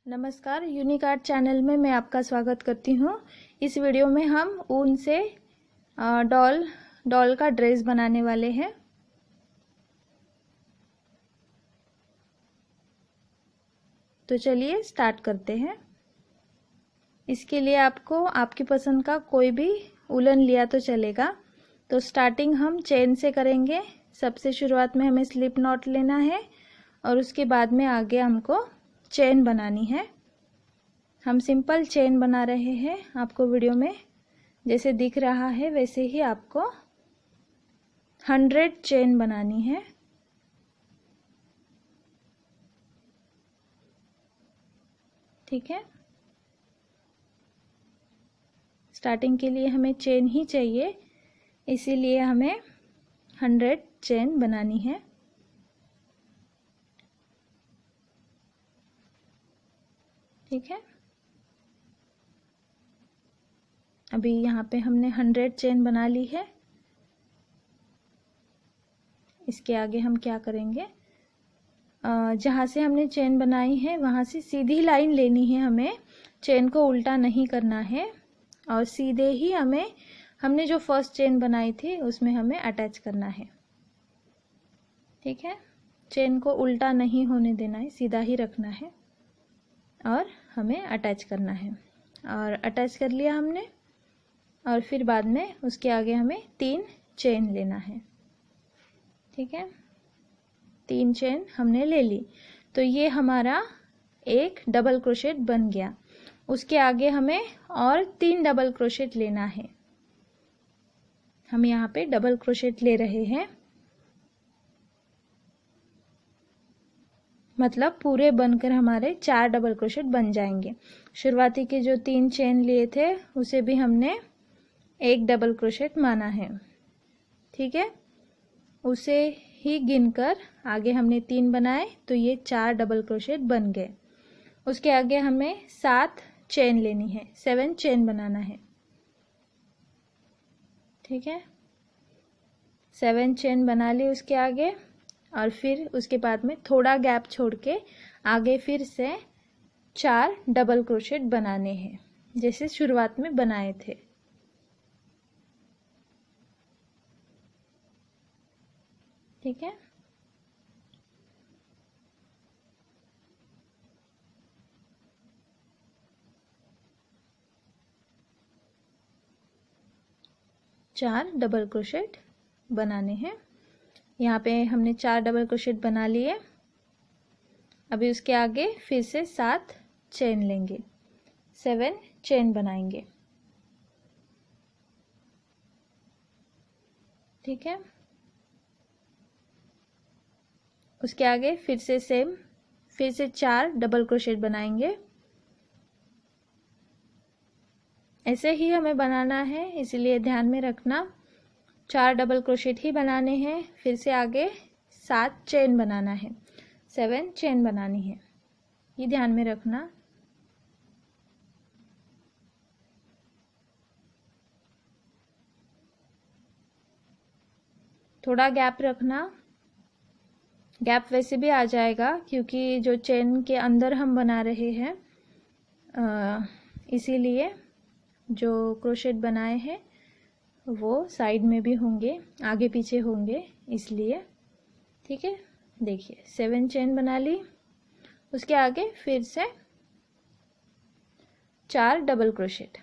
नमस्कार, unique art channel में मैं आपका स्वागत करती हूँ। इस वीडियो में हम ऊन से डॉल का ड्रेस बनाने वाले हैं। तो चलिए स्टार्ट करते हैं। इसके लिए आपको आपकी पसंद का कोई भी उलन लिया तो चलेगा। तो स्टार्टिंग हम चेन से करेंगे। सबसे शुरुआत में हमें स्लिप नॉट लेना है और उसके बाद में आगे हमको चेन बनानी है। हम सिंपल चेन बना रहे हैं। आपको वीडियो में जैसे दिख रहा है वैसे ही आपको 100 चेन बनानी है। ठीक है, स्टार्टिंग के लिए हमें चेन ही चाहिए, इसीलिए हमें 100 चेन बनानी है। ठीक है, अभी यहाँ पे हमने 100 चेन बना ली है। इसके आगे हम क्या करेंगे, जहाँ से हमने चेन बनाई है वहाँ से सीधी लाइन लेनी है। हमें चेन को उल्टा नहीं करना है और सीधे ही हमने जो फर्स्ट चेन बनाई थी उसमें हमें अटैच करना है। ठीक है, चेन को उल्टा नहीं होने देना है, सीधा ही रखना है और हमें अटैच करना है। और अटैच कर लिया हमने और फिर बाद में उसके आगे हमें 3 चेन लेना है। ठीक है, 3 चेन हमने ले ली तो ये हमारा एक डबल क्रोशेट बन गया। उसके आगे हमें और 3 डबल क्रोशेट लेना है। हम यहाँ पे डबल क्रोशेट ले रहे हैं, मतलब पूरे बनकर हमारे 4 डबल क्रोशेट बन जाएंगे। शुरुआती के जो 3 चेन लिए थे उसे भी हमने एक डबल क्रोशेट माना है। ठीक है, उसे ही गिनकर आगे हमने 3 बनाए तो ये 4 डबल क्रोशेट बन गए। उसके आगे हमें 7 चेन लेनी है, 7 चेन बनाना है। ठीक है, 7 चेन बना ली उसके आगे और फिर उसके बाद में थोड़ा गैप छोड़ के आगे फिर से 4 डबल क्रोशेट बनाने हैं जैसे शुरुआत में बनाए थे। ठीक है, चार डबल क्रोशेट बनाने हैं। यहाँ पे हमने 4 डबल क्रोशेट बना लिए। अभी उसके आगे फिर से 7 चेन लेंगे, 7 चेन बनाएंगे। ठीक है, उसके आगे फिर से 4 डबल क्रोशेट बनाएंगे। ऐसे ही हमें बनाना है, इसलिए ध्यान में रखना 4 डबल क्रोशेट ही बनाने हैं। फिर से आगे 7 चेन बनाना है, 7 चेन बनानी है, ये ध्यान में रखना। थोड़ा गैप रखना, गैप वैसे भी आ जाएगा क्योंकि जो चेन के अंदर हम बना रहे हैं, इसीलिए जो क्रोशेट बनाए हैं वो साइड में भी होंगे, आगे पीछे होंगे, इसलिए। ठीक है, देखिए 7 चेन बना ली। उसके आगे फिर से 4 डबल क्रोशेट।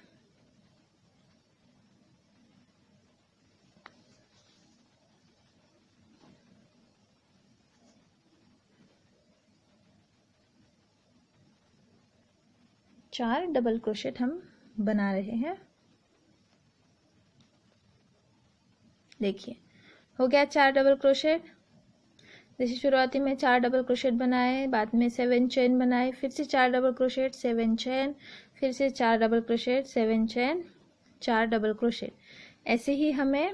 चार डबल क्रोशेट हम बना रहे हैं। देखिए हो गया 4 डबल क्रोशेट। जैसे शुरुआती में 4 डबल क्रोशेट बनाए, बाद में 7 चेन बनाए, फिर से 4 डबल क्रोशेट, 7 चेन, फिर से 4 double crochet, 7 chain, 4 double crochet. ऐसे ही हमें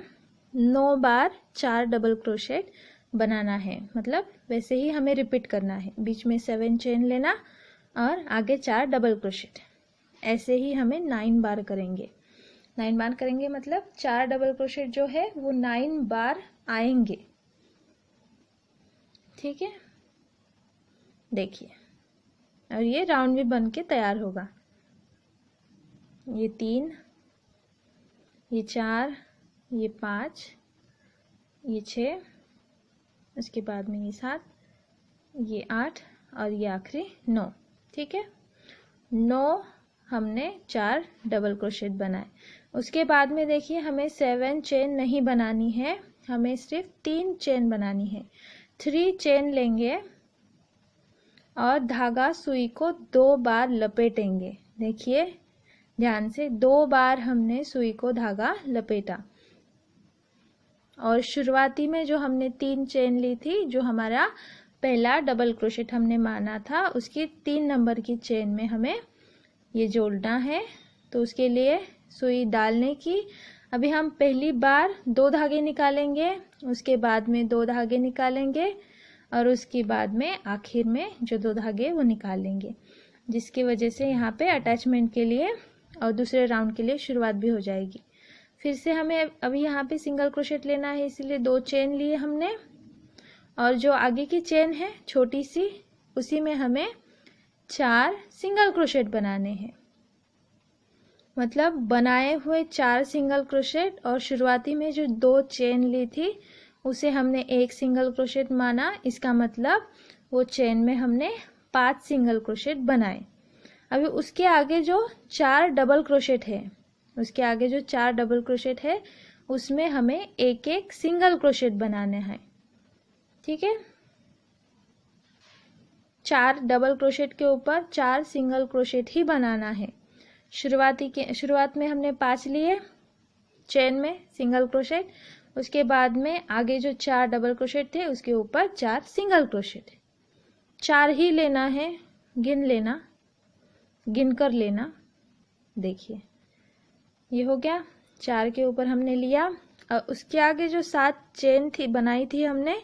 9 बार 4 डबल क्रोशेट बनाना है, मतलब वैसे ही हमें रिपीट करना है। बीच में 7 चेन लेना और आगे 4 डबल क्रोशेट। ऐसे ही हमें 9 बार करेंगे। 9 बार करेंगे मतलब 4 डबल क्रोशेट जो है वो 9 बार आएंगे। ठीक है, देखिए और ये राउंड भी बन के तैयार होगा। ये 3, ये 4, ये 5, ये 6, उसके बाद में ये 7, ये 8 और ये आखिरी 9। ठीक है, 9 हमने 4 डबल क्रोशेट बनाए। उसके बाद में देखिए हमें 7 चेन नहीं बनानी है, हमें सिर्फ 3 चेन बनानी है। 3 चेन लेंगे और धागा सुई को 2 बार लपेटेंगे। देखिए ध्यान से, 2 बार हमने सुई को धागा लपेटा। और शुरुआती में जो हमने 3 चेन ली थी, जो हमारा पहला डबल क्रोशेट हमने माना था, उसकी 3 नंबर की चेन में हमें ये जोड़ना है। तो उसके लिए सुई डालने की अभी हम पहली बार 2 धागे निकालेंगे, उसके बाद में 2 धागे निकालेंगे और उसके बाद में आखिर में जो 2 धागे वो निकालेंगे, जिसकी वजह से यहाँ पे अटैचमेंट के लिए और दूसरे राउंड के लिए शुरुआत भी हो जाएगी। फिर से हमें अभी यहाँ पे सिंगल क्रोशेट लेना है, इसलिए 2 चेन लिए हमने और जो आगे की चेन है छोटी सी, उसी में हमें 4 सिंगल क्रोशेट बनाने हैं। मतलब बनाए हुए 4 सिंगल क्रोशेट और शुरुआती में जो 2 चेन ली थी उसे हमने 1 सिंगल क्रोशेट माना। इसका मतलब वो चेन में हमने 5 सिंगल क्रोशेट बनाए। अभी उसके आगे जो 4 डबल क्रोशेट है, उसके आगे जो 4 डबल क्रोशेट है उसमें हमें 1-1 सिंगल क्रोशेट बनाने हैं। ठीक है, 4 डबल क्रोशेट के ऊपर 4 सिंगल क्रोशेट ही बनाना है। शुरुआत में हमने 5 लिए चेन में सिंगल क्रोशेट, उसके बाद में आगे जो 4 डबल क्रोशेट थे उसके ऊपर 4 सिंगल क्रोशेट। 4 ही लेना है, गिन कर लेना। देखिए ये हो गया, 4 के ऊपर हमने लिया और उसके आगे जो 7 चेन थी बनाई थी हमने,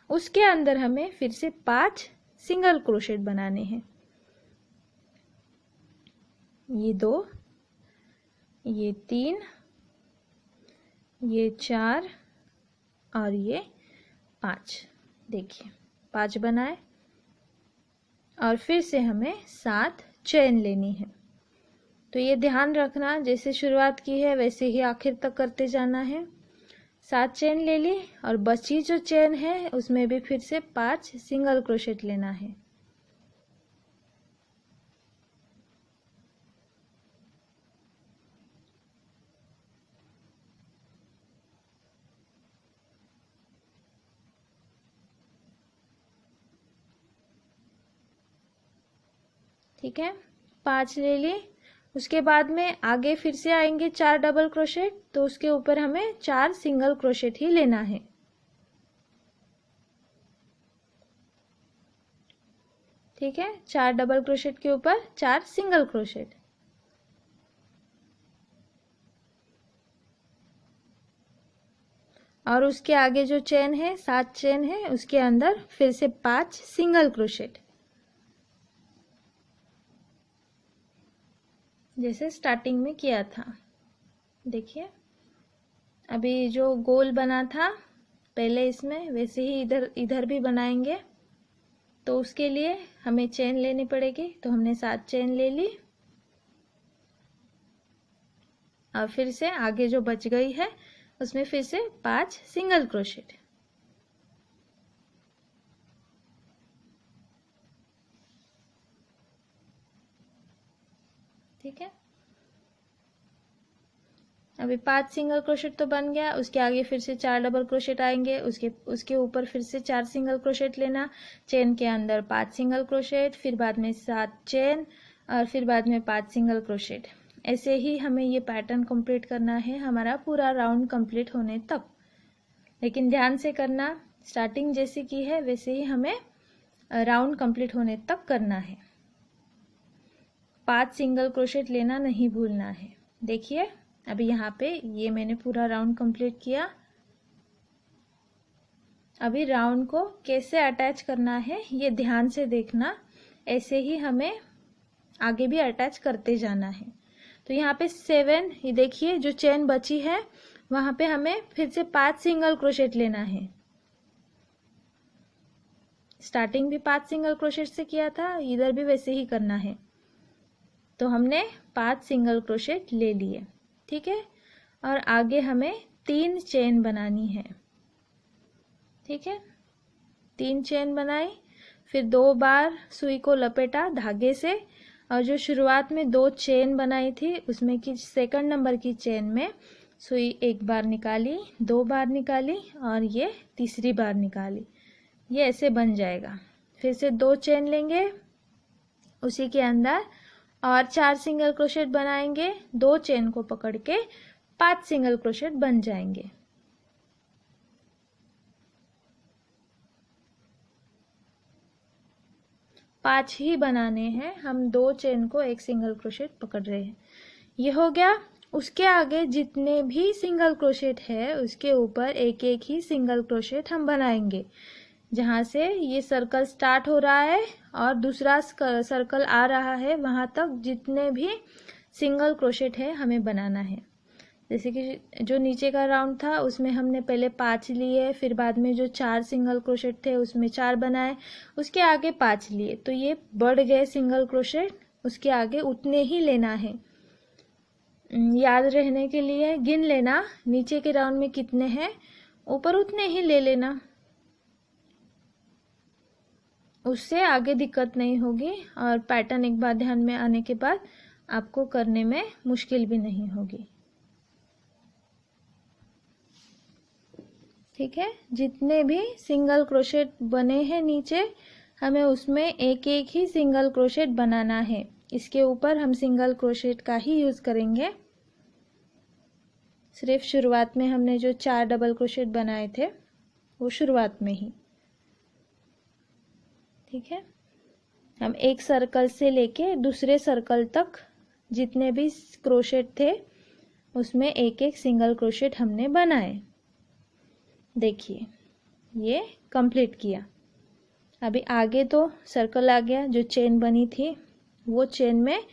उसके अंदर हमें फिर से 5 सिंगल क्रोशेट बनाने हैं। ये 2, ये 3, ये 4 और ये 5। देखिए 5 बनाए और फिर से हमें 7 चेन लेनी है। तो ये ध्यान रखना, जैसे शुरुआत की है वैसे ही आखिर तक करते जाना है। 7 चेन ले ली और बची जो चेन है उसमें भी फिर से 5 सिंगल क्रोशेट लेना है। ठीक है, 5 ले ली। उसके बाद में आगे फिर से आएंगे 4 डबल क्रोशेट, तो उसके ऊपर हमें 4 सिंगल क्रोशेट ही लेना है। ठीक है, 4 डबल क्रोशेट के ऊपर 4 सिंगल क्रोशेट। और उसके आगे जो चेन है 7 चेन है, उसके अंदर फिर से 5 सिंगल क्रोशेट, जैसे स्टार्टिंग में किया था। देखिए अभी जो गोल बना था पहले इसमें, वैसे ही इधर भी बनाएंगे। तो उसके लिए हमें चेन लेनी पड़ेगी, तो हमने 7 चेन ले ली और फिर से आगे जो बच गई है उसमें फिर से 5 सिंगल क्रोशेट। ठीक है, अभी 5 सिंगल क्रोशेट तो बन गया। उसके आगे फिर से 4 डबल क्रोशेट आएंगे, उसके ऊपर फिर से 4 सिंगल क्रोशेट लेना, चेन के अंदर 5 सिंगल क्रोशेट, फिर बाद में 7 चेन और फिर बाद में 5 सिंगल क्रोशेट। ऐसे ही हमें ये पैटर्न कंप्लीट करना है हमारा पूरा राउंड कंप्लीट होने तक। लेकिन ध्यान से करना, स्टार्टिंग जैसे की है वैसे ही हमें राउंड कंप्लीट होने तक करना है। 5 सिंगल क्रोशेट लेना नहीं भूलना है। देखिए अभी यहाँ पे ये मैंने पूरा राउंड कंप्लीट किया। अभी राउंड को कैसे अटैच करना है ये ध्यान से देखना, ऐसे ही हमें आगे भी अटैच करते जाना है। तो यहाँ पे 7, ये देखिए जो चेन बची है वहां पे हमें फिर से 5 सिंगल क्रोशेट लेना है। स्टार्टिंग भी 5 सिंगल क्रोशेट से किया था, इधर भी वैसे ही करना है। तो हमने 5 सिंगल क्रोशेट ले लिए, ठीक है। और आगे हमें 3 चेन बनानी है, ठीक है। 3 चेन बनाई, फिर 2 बार सुई को लपेटा धागे से, और जो शुरुआत में 2 चेन बनाई थी उसमें की सेकंड नंबर की चेन में सुई 1 बार निकाली, 2 बार निकाली और ये तीसरी बार निकाली। ये ऐसे बन जाएगा। फिर से 2 चेन लेंगे, उसी के अंदर और 4 सिंगल क्रोशेट बनाएंगे, 2 चेन को पकड़ के 5 सिंगल क्रोशेट बन जाएंगे। पांच ही बनाने हैं, हम 2 चेन को 1 सिंगल क्रोशेट पकड़ रहे हैं। ये हो गया। उसके आगे जितने भी सिंगल क्रोशेट है उसके ऊपर एक एक ही सिंगल क्रोशेट हम बनाएंगे। जहाँ से ये सर्कल स्टार्ट हो रहा है और दूसरा सर्कल आ रहा है वहाँ तक जितने भी सिंगल क्रोशेट है हमें बनाना है। जैसे कि जो नीचे का राउंड था उसमें हमने पहले 5 लिए, फिर बाद में जो 4 सिंगल क्रोशेट थे उसमें 4 बनाए, उसके आगे 5 लिए, तो ये बढ़ गए सिंगल क्रोशेट। उसके आगे उतने ही लेना है। याद रहने के लिए गिन लेना नीचे के राउंड में कितने हैं, ऊपर उतने ही ले लेना, उससे आगे दिक्कत नहीं होगी और पैटर्न एक बार ध्यान में आने के बाद आपको करने में मुश्किल भी नहीं होगी, ठीक है। जितने भी सिंगल क्रोशेट बने हैं नीचे, हमें उसमें एक एक ही सिंगल क्रोशेट बनाना है। इसके ऊपर हम सिंगल क्रोशेट का ही यूज करेंगे। सिर्फ शुरुआत में हमने जो 4 डबल क्रोशेट बनाए थे वो शुरुआत में ही, ठीक है। हम एक सर्कल से लेके दूसरे सर्कल तक जितने भी क्रोशेट थे उसमें एक एक सिंगल क्रोशेट हमने बनाए। देखिए ये कंप्लीट किया। अभी आगे तो सर्कल आ गया, जो चेन बनी थी वो चेन में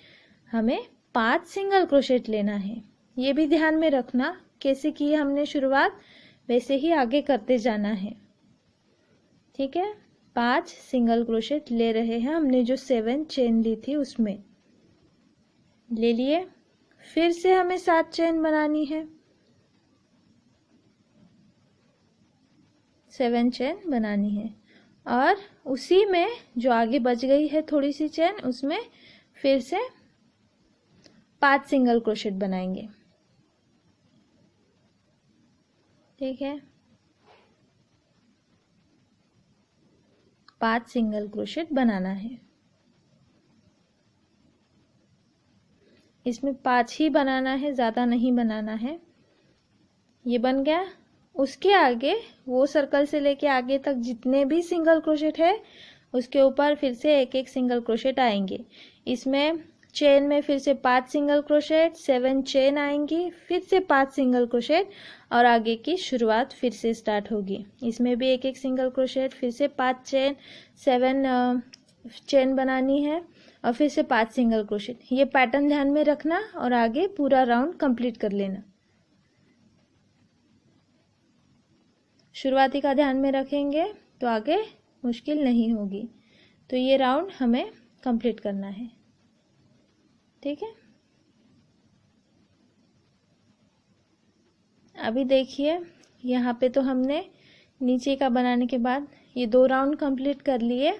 हमें 5 सिंगल क्रोशेट लेना है। ये भी ध्यान में रखना, कैसे की हमने शुरुआत वैसे ही आगे करते जाना है, ठीक है। 5 सिंगल क्रोशेट ले रहे हैं, हमने जो 7 चेन ली थी उसमें ले लिए। फिर से हमें 7 चेन बनानी है, 7 चेन बनानी है। और उसी में जो आगे बच गई है थोड़ी सी चेन, उसमें फिर से 5 सिंगल क्रोशेट बनाएंगे, ठीक है। 5 सिंगल क्रोशेट बनाना है, इसमें 5 ही बनाना है, ज़्यादा नहीं बनाना है। ये बन गया। उसके आगे वो सर्कल से लेके आगे तक जितने भी सिंगल क्रोशेट है उसके ऊपर फिर से एक एक सिंगल क्रोशेट आएंगे। इसमें चेन में फिर से 5 सिंगल क्रोशेट, 7 चेन आएंगी, फिर से 5 सिंगल क्रोशेट और आगे की शुरुआत फिर से स्टार्ट होगी। इसमें भी एक एक सिंगल क्रोशेट, फिर से 5 चेन, 7 चेन बनानी है और फिर से 5 सिंगल क्रोशेट। ये पैटर्न ध्यान में रखना और आगे पूरा राउंड कंप्लीट कर लेना। शुरुआती का ध्यान में रखेंगे तो आगे मुश्किल नहीं होगी। तो ये राउंड हमें कंप्लीट करना है, ठीक है। अभी देखिए यहाँ पे तो हमने नीचे का बनाने के बाद ये 2 राउंड कंप्लीट कर लिए।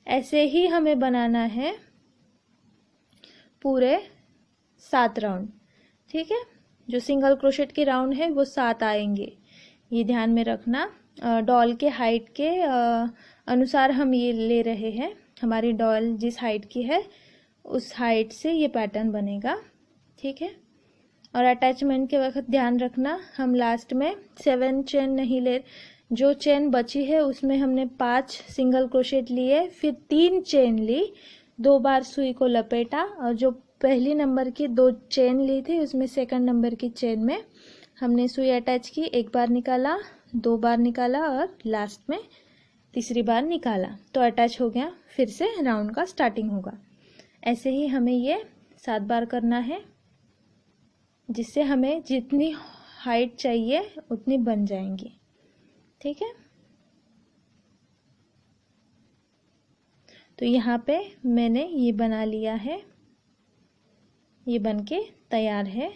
ऐसे ही हमें बनाना है पूरे 7 राउंड, ठीक है। जो सिंगल क्रोशेट के राउंड है वो 7 आएंगे, ये ध्यान में रखना। डॉल के हाइट के अनुसार हम ये ले रहे हैं। हमारी डॉल जिस हाइट की है उस हाइट से ये पैटर्न बनेगा, ठीक है। और अटैचमेंट के वक्त ध्यान रखना, हम लास्ट में 7 चेन नहीं ले, जो चेन बची है उसमें हमने 5 सिंगल क्रोशेट लिए, फिर 3 चेन ली, 2 बार सुई को लपेटा और जो पहली नंबर की 2 चेन ली थी उसमें सेकंड नंबर की चेन में हमने सुई अटैच की, 1 बार निकाला, 2 बार निकाला और लास्ट में तीसरी बार निकाला, तो अटैच हो गया। फिर से राउंड का स्टार्टिंग होगा। ऐसे ही हमें ये 7 बार करना है, जिससे हमें जितनी हाइट चाहिए उतनी बन जाएंगी, ठीक है। तो यहाँ पे मैंने ये बना लिया है, ये बनके तैयार है।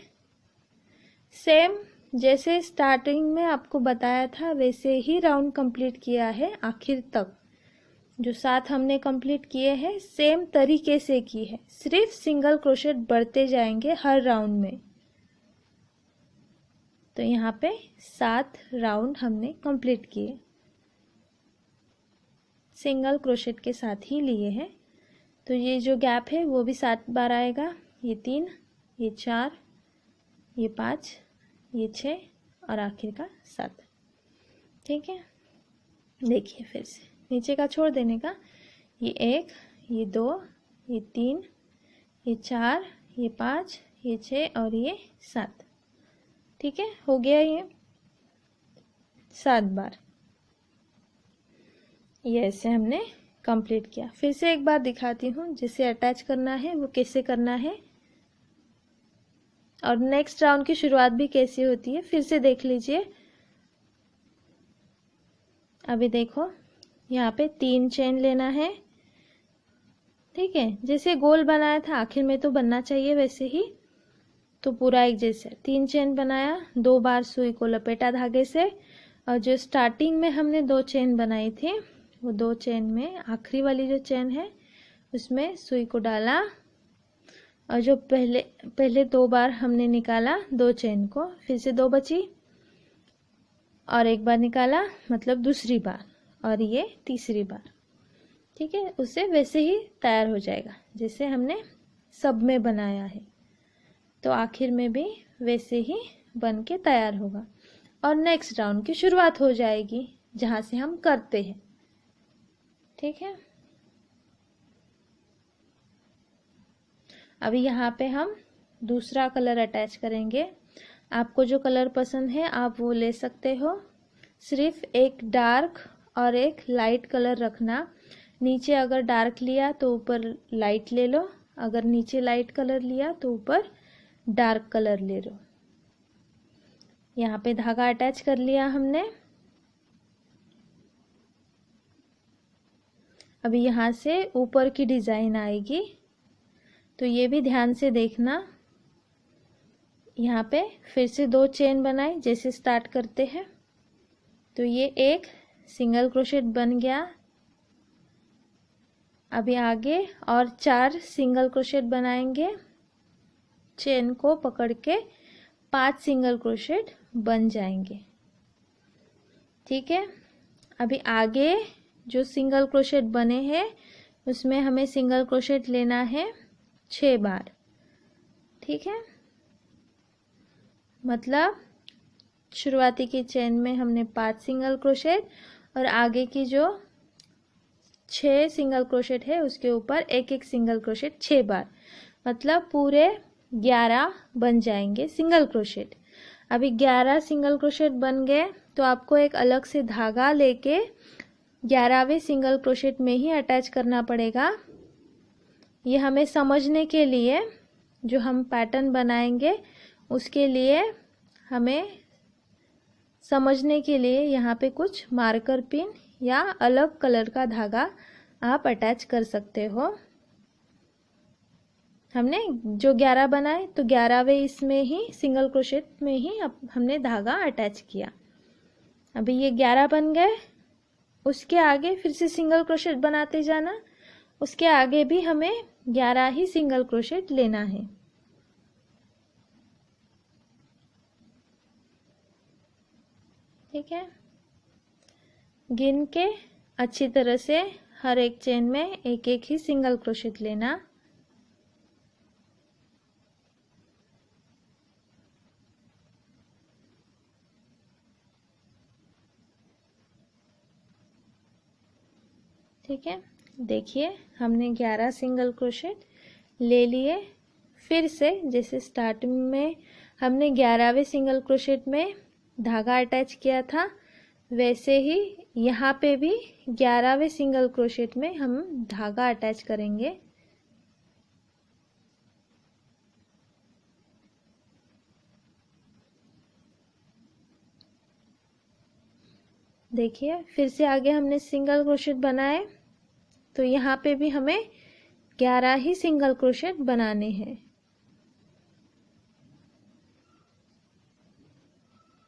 सेम जैसे स्टार्टिंग में आपको बताया था वैसे ही राउंड कंप्लीट किया है आखिर तक। जो 7 हमने कंप्लीट किए हैं सेम तरीके से की है, सिर्फ सिंगल क्रोशेट बढ़ते जाएंगे हर राउंड में। तो यहाँ पे 7 राउंड हमने कंप्लीट किए, सिंगल क्रोशेट के साथ ही लिए हैं। तो ये जो गैप है वो भी 7 बार आएगा, ये 3, ये 4, ये 5, ये 6 और आखिर का 7। ठीक है, देखिए फिर से नीचे का छोड़ देने का, ये 1, ये 2, ये 3, ये 4, ये 5, ये 6 और ये 7। ठीक है, हो गया ये 7 बार। ये ऐसे हमने कंप्लीट किया। फिर से एक बार दिखाती हूँ, जिसे अटैच करना है वो कैसे करना है और नेक्स्ट राउंड की शुरुआत भी कैसे होती है फिर से देख लीजिए। अभी देखो यहाँ पे 3 चेन लेना है। ठीक है, जैसे गोल बनाया था आखिर में तो बनना चाहिए वैसे ही, तो पूरा एक जैसे 3 चेन बनाया, 2 बार सुई को लपेटा धागे से, और जो स्टार्टिंग में हमने 2 चेन बनाई थी वो 2 चेन में आखिरी वाली जो चेन है उसमें सुई को डाला, और जो पहले 2 बार हमने निकाला 2 चेन को, फिर से 2 बची और एक बार निकाला मतलब दूसरी बार, और ये तीसरी बार। ठीक है, उससे वैसे ही तैयार हो जाएगा जैसे हमने सब में बनाया है, तो आखिर में भी वैसे ही बन के तैयार होगा और नेक्स्ट राउंड की शुरुआत हो जाएगी जहां से हम करते हैं। ठीक है, अभी यहाँ पे हम दूसरा कलर अटैच करेंगे। आपको जो कलर पसंद है आप वो ले सकते हो, सिर्फ एक डार्क और एक लाइट कलर रखना। नीचे अगर डार्क लिया तो ऊपर लाइट ले लो, अगर नीचे लाइट कलर लिया तो ऊपर डार्क कलर ले लो। यहाँ पे धागा अटैच कर लिया हमने। अभी यहाँ से ऊपर की डिजाइन आएगी, तो ये भी ध्यान से देखना। यहाँ पे फिर से 2 चेन बनाए जैसे स्टार्ट करते हैं, तो ये एक सिंगल क्रोशेट बन गया। अभी आगे और 4 सिंगल क्रोशेट बनाएंगे, चेन को पकड़ के 5 सिंगल क्रोशेट बन जाएंगे। ठीक है, अभी आगे जो सिंगल क्रोशेट बने हैं उसमें हमें सिंगल क्रोशेट लेना है 6 बार। ठीक है, मतलब शुरुआती की चेन में हमने 5 सिंगल क्रोशेट और आगे की जो 6 सिंगल क्रोशेट है उसके ऊपर एक एक सिंगल क्रोशेट 6 बार, मतलब पूरे 11 बन जाएंगे सिंगल क्रोशेट। अभी 11 सिंगल क्रोशेट बन गए तो आपको एक अलग से धागा लेके 11वें सिंगल क्रोशेट में ही अटैच करना पड़ेगा। ये हमें समझने के लिए, जो हम पैटर्न बनाएंगे उसके लिए हमें समझने के लिए यहाँ पे कुछ मार्कर पिन या अलग कलर का धागा आप अटैच कर सकते हो। हमने जो 11 बनाए तो 11वें इसमें ही सिंगल क्रोशेट में ही हमने धागा अटैच किया। अभी ये 11 बन गए, उसके आगे फिर से सिंगल क्रोशेट बनाते जाना, उसके आगे भी हमें 11 ही सिंगल क्रोशेट लेना है। ठीक है, गिन के अच्छी तरह से हर एक चेन में एक एक ही सिंगल क्रोशेट लेना। ठीक है, देखिए हमने 11 सिंगल क्रोशेट ले लिए। फिर से जैसे स्टार्टिंग में हमने 11वें सिंगल क्रोशेट में धागा अटैच किया था वैसे ही यहाँ पे भी 11वें सिंगल क्रोशेट में हम धागा अटैच करेंगे। देखिए फिर से आगे हमने सिंगल क्रोशेट बनाए तो यहाँ पे भी हमें 11 ही सिंगल क्रोशेट बनाने हैं।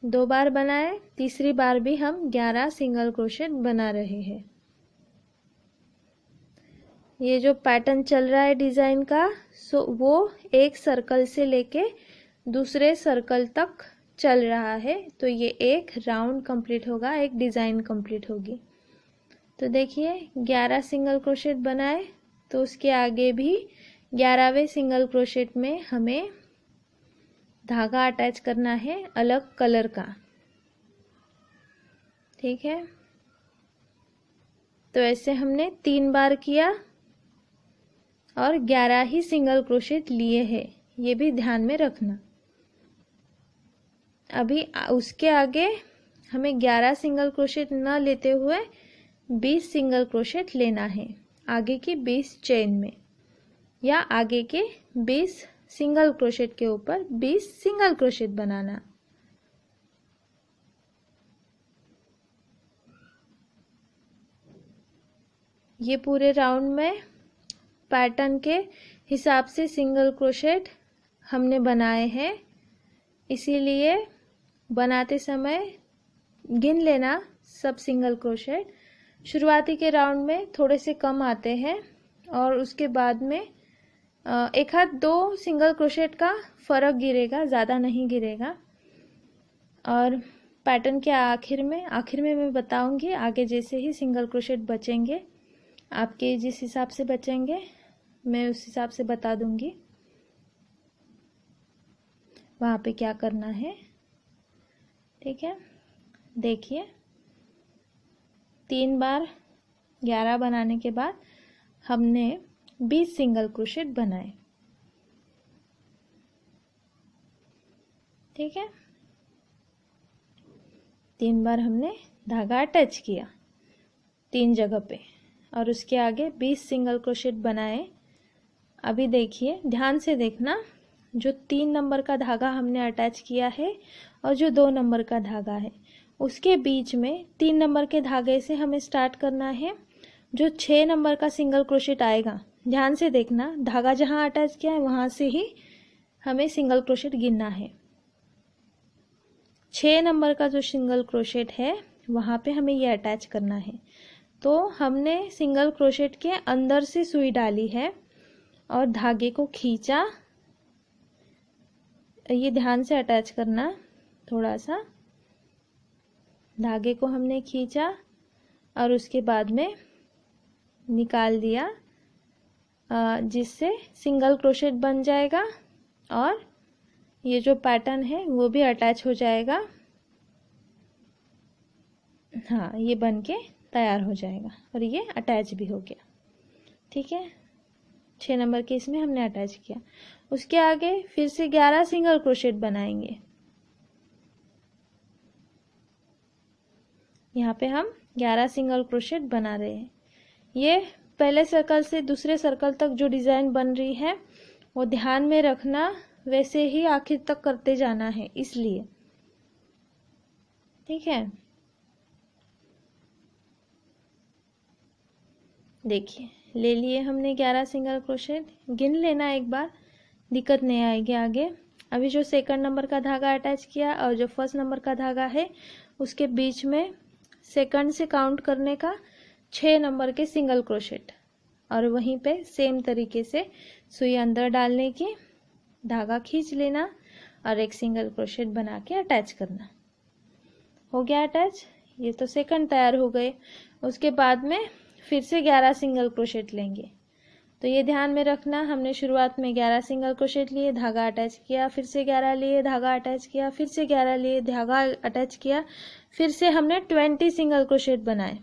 2 बार बनाए, तीसरी बार भी हम 11 सिंगल क्रोशेट बना रहे हैं। ये जो पैटर्न चल रहा है डिजाइन का, वो एक सर्कल से लेके दूसरे सर्कल तक चल रहा है। तो ये एक राउंड कंप्लीट होगा, एक डिजाइन कंप्लीट होगी। तो देखिए 11 सिंगल क्रोशेट बनाए, तो उसके आगे भी 11वें सिंगल क्रोशेट में हमें धागा अटैच करना है अलग कलर का। ठीक है, तो ऐसे हमने 3 बार किया और 11 ही सिंगल क्रोशेट लिए हैं, ये भी ध्यान में रखना। अभी उसके आगे हमें 11 सिंगल क्रोशेट न लेते हुए 20 सिंगल क्रोशेट लेना है आगे की 20 चेन में, या आगे के 20 सिंगल क्रोशेट के ऊपर 20 सिंगल क्रोशेट बनाना। ये पूरे राउंड में पैटर्न के हिसाब से सिंगल क्रोशेट हमने बनाए हैं, इसीलिए बनाते समय गिन लेना सब सिंगल क्रोशेट। शुरुआती के राउंड में थोड़े से कम आते हैं और उसके बाद में एक हाथ 2 सिंगल क्रोशेट का फर्क गिरेगा, ज़्यादा नहीं गिरेगा। और पैटर्न के आखिर में मैं बताऊंगी आगे जैसे ही सिंगल क्रोशेट बचेंगे, आपके जिस हिसाब से बचेंगे मैं उस हिसाब से बता दूंगी वहाँ पे क्या करना है। ठीक है, देखिए 3 बार 11 बनाने के बाद हमने 20 सिंगल क्रोशेट बनाए। ठीक है, 3 बार हमने धागा अटैच किया 3 जगह पे और उसके आगे 20 सिंगल क्रोशेट बनाए। अभी देखिए, ध्यान से देखना, जो 3 नंबर का धागा हमने अटैच किया है और जो 2 नंबर का धागा है, उसके बीच में 3 नंबर के धागे से हमें स्टार्ट करना है। जो 6 नंबर का सिंगल क्रोशेट आएगा, ध्यान से देखना, धागा जहां अटैच किया है वहां से ही हमें सिंगल क्रोशेट गिनना है। 6 नंबर का जो सिंगल क्रोशेट है वहां पे हमें ये अटैच करना है। तो हमने सिंगल क्रोशेट के अंदर से सुई डाली है और धागे को खींचा। ये ध्यान से अटैच करना, थोड़ा सा धागे को हमने खींचा और उसके बाद में निकाल दिया, जिससे सिंगल क्रोशेट बन जाएगा और ये जो पैटर्न है वो भी अटैच हो जाएगा। हाँ, ये बन के तैयार हो जाएगा और ये अटैच भी हो गया। ठीक है, 6 नंबर के इसमें हमने अटैच किया। उसके आगे फिर से 11 सिंगल क्रोशेट बनाएंगे। यहाँ पे हम 11 सिंगल क्रोशेट बना रहे हैं। ये पहले सर्कल से दूसरे सर्कल तक जो डिजाइन बन रही है वो ध्यान में रखना, वैसे ही आखिर तक करते जाना है इसलिए। ठीक है, देखिए ले लिए हमने 11 सिंगल क्रोशेट। गिन लेना एक बार, दिक्कत नहीं आएगी आगे। अभी जो सेकंड नंबर का धागा अटैच किया और जो फर्स्ट नंबर का धागा है उसके बीच में सेकंड से काउंट करने का 6 नंबर के सिंगल क्रोशेट और वहीं पे सेम तरीके से सुई अंदर डालने की, धागा खींच लेना और एक सिंगल क्रोशेट बना के अटैच करना। हो गया अटैच, ये तो सेकंड तैयार हो गए। उसके बाद में फिर से 11 सिंगल क्रोशेट लेंगे। तो ये ध्यान में रखना, हमने शुरुआत में 11 सिंगल क्रोशेट लिए, धागा अटैच किया, फिर से 11 लिए, धागा अटैच किया, फिर से 11 लिए, धागा अटैच किया, फिर से हमने 20 सिंगल क्रोशेट बनाए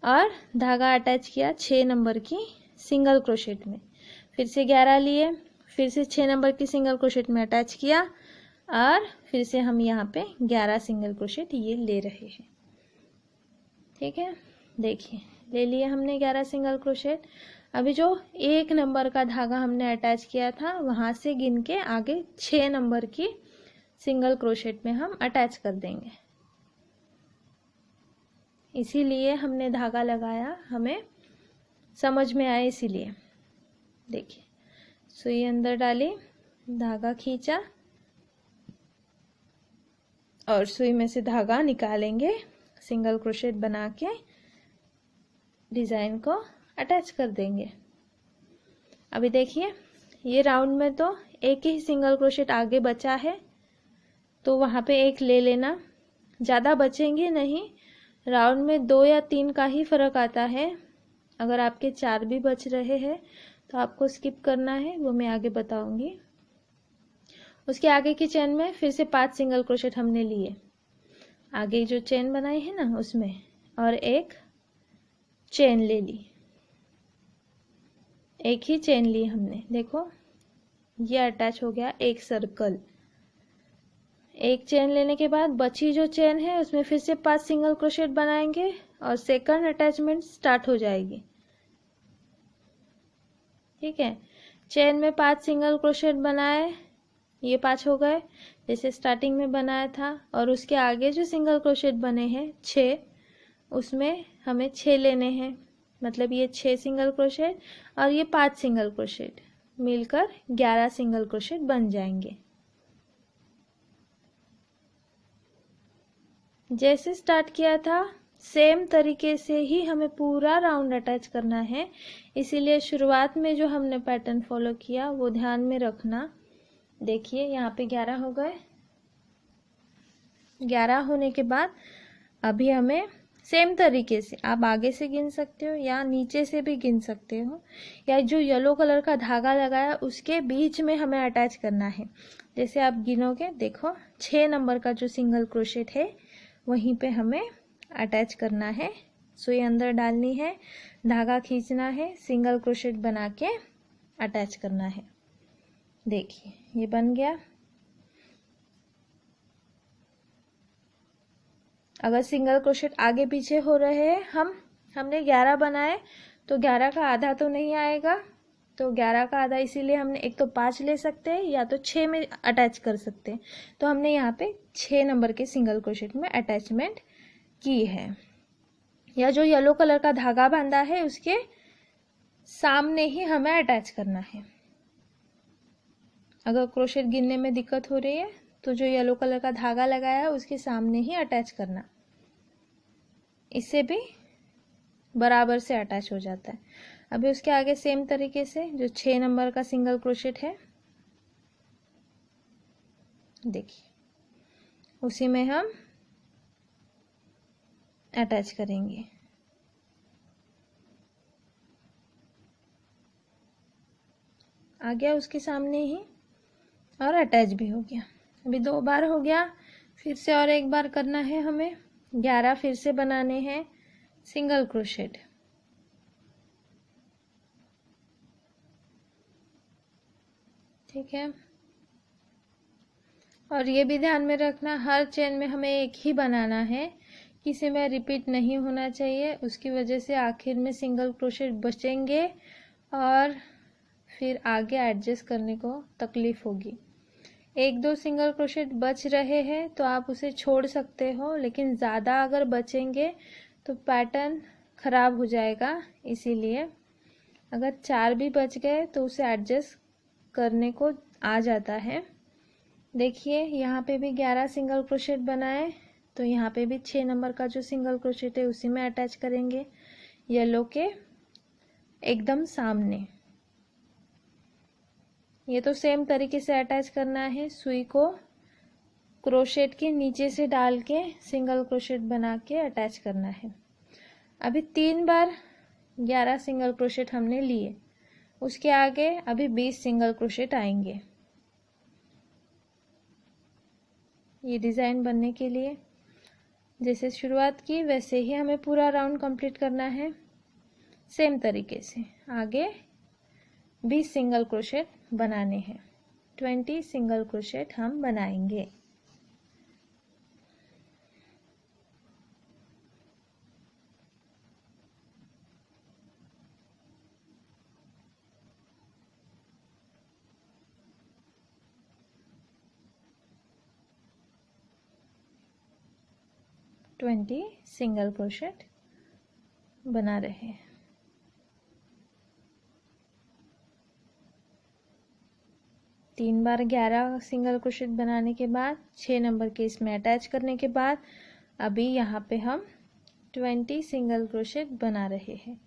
और धागा अटैच किया 6 नंबर की सिंगल क्रोशेट में। फिर से 11 लिए, फिर से 6 नंबर की सिंगल क्रोशेट में अटैच किया और फिर से हम यहाँ पे 11 सिंगल क्रोशेट ये ले रहे हैं। ठीक है, देखिए ले लिए हमने 11 सिंगल क्रोशेट। अभी जो 1 नंबर का धागा हमने अटैच किया था वहां से गिन के आगे 6 नंबर की सिंगल क्रोशेट में हम अटैच कर देंगे। इसीलिए हमने धागा लगाया, हमें समझ में आए इसीलिए। देखिए, सुई अंदर डाली, धागा खींचा और सुई में से धागा निकालेंगे, सिंगल क्रोशेट बना के डिज़ाइन को अटैच कर देंगे। अभी देखिए, ये राउंड में तो एक ही सिंगल क्रोशेट आगे बचा है, तो वहाँ पे एक ले लेना, ज़्यादा बचेंगे नहीं। राउंड में 2 या 3 का ही फर्क आता है। अगर आपके 4 भी बच रहे हैं तो आपको स्किप करना है, वो मैं आगे बताऊंगी। उसके आगे की चेन में फिर से 5 सिंगल क्रोशेट हमने लिए, आगे जो चेन बनाई है ना उसमें, और एक चेन ले ली, एक ही चेन ली हमने। देखो, ये अटैच हो गया एक सर्कल। एक चेन लेने के बाद बची जो चेन है उसमें फिर से 5 सिंगल क्रोशेट बनाएंगे और सेकंड अटैचमेंट स्टार्ट हो जाएगी। ठीक है, चेन में 5 सिंगल क्रोशेट बनाए, ये 5 हो गए जैसे स्टार्टिंग में बनाया था। और उसके आगे जो सिंगल क्रोशेट बने हैं 6, उसमें हमें 6 लेने हैं, मतलब ये 6 सिंगल क्रोशेट और ये 5 सिंगल क्रोशेट मिलकर 11 सिंगल क्रोशेट बन जाएंगे। जैसे स्टार्ट किया था सेम तरीके से ही हमें पूरा राउंड अटैच करना है, इसीलिए शुरुआत में जो हमने पैटर्न फॉलो किया वो ध्यान में रखना। देखिए, यहाँ पे 11 हो गए। 11 होने के बाद अभी हमें सेम तरीके से, आप आगे से गिन सकते हो या नीचे से भी गिन सकते हो, या जो येलो कलर का धागा लगाया उसके बीच में हमें अटैच करना है। जैसे आप गिनोगे, देखो 6 नंबर का जो सिंगल क्रोशेट है वहीं पे हमें अटैच करना है। सुई अंदर डालनी है, धागा खींचना है, सिंगल क्रोशेट बना के अटैच करना है। देखिए, ये बन गया। अगर सिंगल क्रोशेट आगे पीछे हो रहे हैं, हमने 11 बनाए तो 11 का आधा तो नहीं आएगा, तो 11 का आधा इसीलिए हमने एक तो 5 ले सकते हैं या तो 6 में अटैच कर सकते हैं। तो हमने यहाँ पे 6 नंबर के सिंगल क्रोशेट में अटैचमेंट की है। या जो येलो कलर का धागा बांधा है उसके सामने ही हमें अटैच करना है। अगर क्रोशेट गिनने में दिक्कत हो रही है तो जो येलो कलर का धागा लगाया है उसके सामने ही अटैच करना, इससे भी बराबर से अटैच हो जाता है। अभी उसके आगे सेम तरीके से जो 6 नंबर का सिंगल क्रोशेट है, देखिए उसी में हम अटैच करेंगे। आ गया उसके सामने ही और अटैच भी हो गया। अभी 2 बार हो गया, फिर से और एक बार करना है हमें। 11 फिर से बनाने हैं सिंगल क्रोशेट। ठीक है, और ये भी ध्यान में रखना हर चेन में हमें एक ही बनाना है, किसी में रिपीट नहीं होना चाहिए। उसकी वजह से आखिर में सिंगल क्रोशेट बचेंगे और फिर आगे एडजस्ट करने को तकलीफ होगी। 1-2 सिंगल क्रोशेट बच रहे हैं तो आप उसे छोड़ सकते हो, लेकिन ज़्यादा अगर बचेंगे तो पैटर्न खराब हो जाएगा। इसीलिए अगर 4 भी बच गए तो उसे एडजस्ट करने को आ जाता है। देखिए, यहाँ पे भी 11 सिंगल क्रोशेट बनाए, तो यहाँ पे भी 6 नंबर का जो सिंगल क्रोशेट है उसी में अटैच करेंगे, येलो के एकदम सामने। ये तो सेम तरीके से अटैच करना है। सुई को क्रोशेट के नीचे से डाल के सिंगल क्रोशेट बना के अटैच करना है। अभी 3 बार 11 सिंगल क्रोशेट हमने लिए, उसके आगे अभी 20 सिंगल क्रोशेट आएंगे। ये डिज़ाइन बनने के लिए जैसे शुरुआत की वैसे ही हमें पूरा राउंड कंप्लीट करना है। सेम तरीके से आगे 20 सिंगल क्रोशेट बनाने हैं, 20 सिंगल क्रोशेट हम बनाएंगे। सिंगल क्रोशेट बना रहे हैं। 3 बार 11 सिंगल क्रोशेट बनाने के बाद 6 नंबर के इसमें अटैच करने के बाद अभी यहाँ पे हम 20 सिंगल क्रोशेट बना रहे हैं।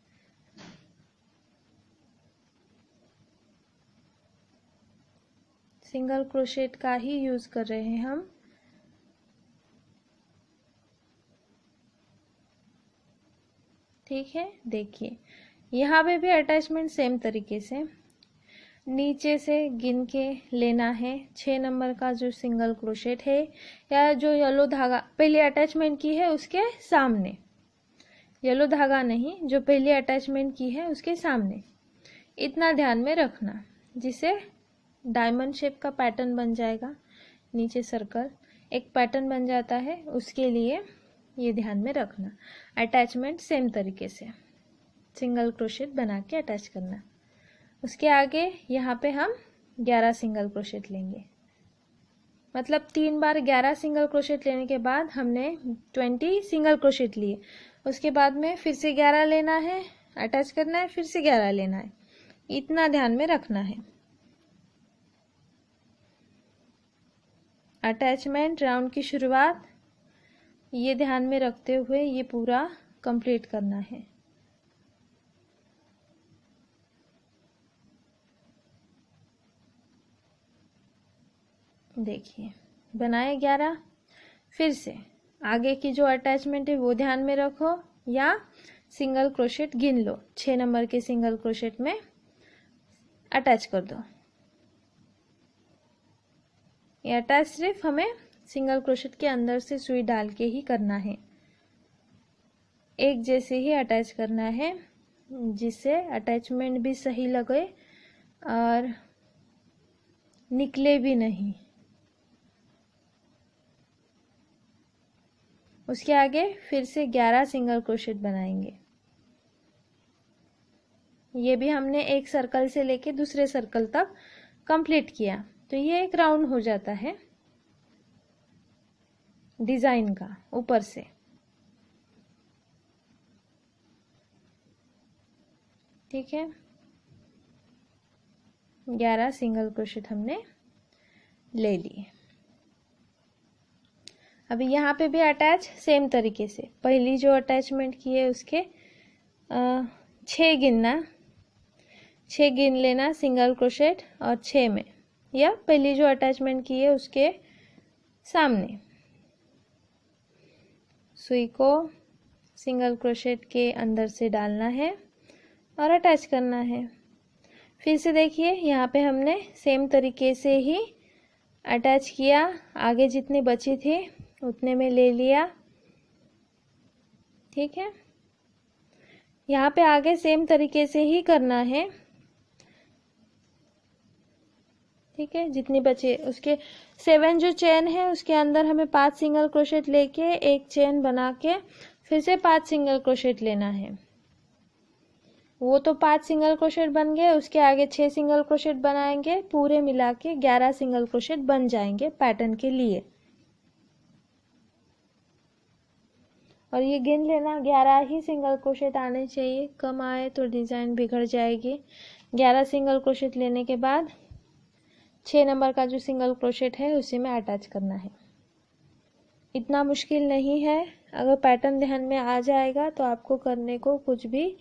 सिंगल क्रोशेट का ही यूज कर रहे हैं हम। ठीक है, देखिए यहाँ पे भी अटैचमेंट सेम तरीके से नीचे से गिन के लेना है। 6 नंबर का जो सिंगल क्रोशेट है या जो येलो धागा पहले अटैचमेंट की है उसके सामने, येलो धागा नहीं, जो पहले अटैचमेंट की है उसके सामने, इतना ध्यान में रखना, जिससे डायमंड शेप का पैटर्न बन जाएगा। नीचे सर्कल एक पैटर्न बन जाता है, उसके लिए ये ध्यान में रखना। अटैचमेंट सेम तरीके से सिंगल क्रोशेट बना के अटैच करना। उसके आगे यहाँ पे हम 11 सिंगल क्रोशेट लेंगे, मतलब 3 बार 11 सिंगल क्रोशेट लेने के बाद हमने 20 सिंगल क्रोशेट लिए। उसके बाद में फिर से 11 लेना है, अटैच करना है, फिर से 11 लेना है, इतना ध्यान में रखना है। अटैचमेंट राउंड की शुरुआत ये ध्यान में रखते हुए ये पूरा कंप्लीट करना है। देखिए बनाए 11, फिर से आगे की जो अटैचमेंट है वो ध्यान में रखो या सिंगल क्रोशेट गिन लो, 6 नंबर के सिंगल क्रोशेट में अटैच कर दो। ये अटैच सिर्फ हमें सिंगल क्रोशेट के अंदर से सुई डाल के ही करना है, एक जैसे ही अटैच करना है, जिससे अटैचमेंट भी सही लगे और निकले भी नहीं। उसके आगे फिर से 11 सिंगल क्रोशेट बनाएंगे। ये भी हमने एक सर्कल से लेके दूसरे सर्कल तक कंप्लीट किया, तो ये एक राउंड हो जाता है डिजाइन का ऊपर से। ठीक है, 11 सिंगल क्रोशेट हमने ले लिए। अभी यहाँ पे भी अटैच सेम तरीके से, पहली जो अटैचमेंट की है उसके 6 गिनना, 6 गिन लेना सिंगल क्रोशेट और 6 में, या पहली जो अटैचमेंट की है उसके सामने सुई को सिंगल क्रोशेट के अंदर से डालना है और अटैच करना है। फिर से देखिए यहाँ पे हमने सेम तरीके से ही अटैच किया, आगे जितनी बची थी उतने में ले लिया। ठीक है, यहाँ पे आगे सेम तरीके से ही करना है। ठीक है, जितनी बचे उसके 7 जो चेन है उसके अंदर हमें 5 सिंगल क्रोशेट लेके एक चेन बना के फिर से 5 सिंगल क्रोशेट लेना है। वो तो 5 सिंगल क्रोशेट बन गए, उसके आगे 6 सिंगल क्रोशेट बनाएंगे, पूरे मिला के 11 सिंगल क्रोशेट बन जाएंगे पैटर्न के लिए। और ये गिन लेना 11 ही सिंगल क्रोशेट आने चाहिए, कम आए तो डिजाइन बिगड़ जाएगी। 11 सिंगल क्रोशेट लेने के बाद 6 नंबर का जो सिंगल क्रोशेट है उसी में अटैच करना है। इतना मुश्किल नहीं है, अगर पैटर्न ध्यान में आ जाएगा तो आपको करने को कुछ भी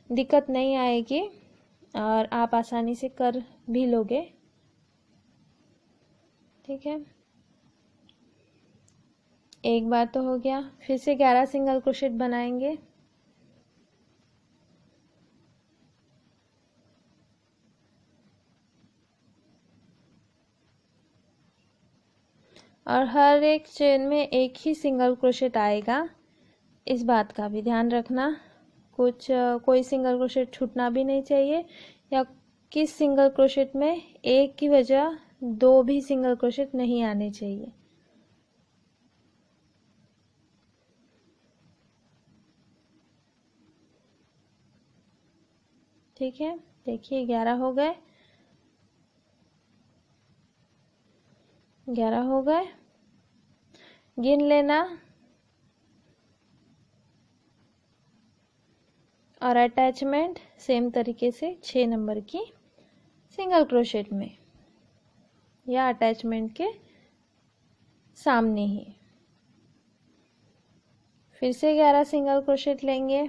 दिक्कत नहीं आएगी और आप आसानी से कर भी लोगे। ठीक है, एक बार तो हो गया, फिर से 11 सिंगल क्रोशेट बनाएंगे। और हर एक चेन में एक ही सिंगल क्रोशेट आएगा, इस बात का भी ध्यान रखना। कोई सिंगल क्रोशेट छूटना भी नहीं चाहिए, या किस सिंगल क्रोशेट में एक की वजह 2 भी सिंगल क्रोशेट नहीं आने चाहिए। ठीक है, देखिए 11 हो गए, 11 हो गए, गिन लेना और अटैचमेंट सेम तरीके से 6 नंबर की सिंगल क्रोशेट में। या अटैचमेंट के सामने ही। फिर से 11 सिंगल क्रोशेट लेंगे।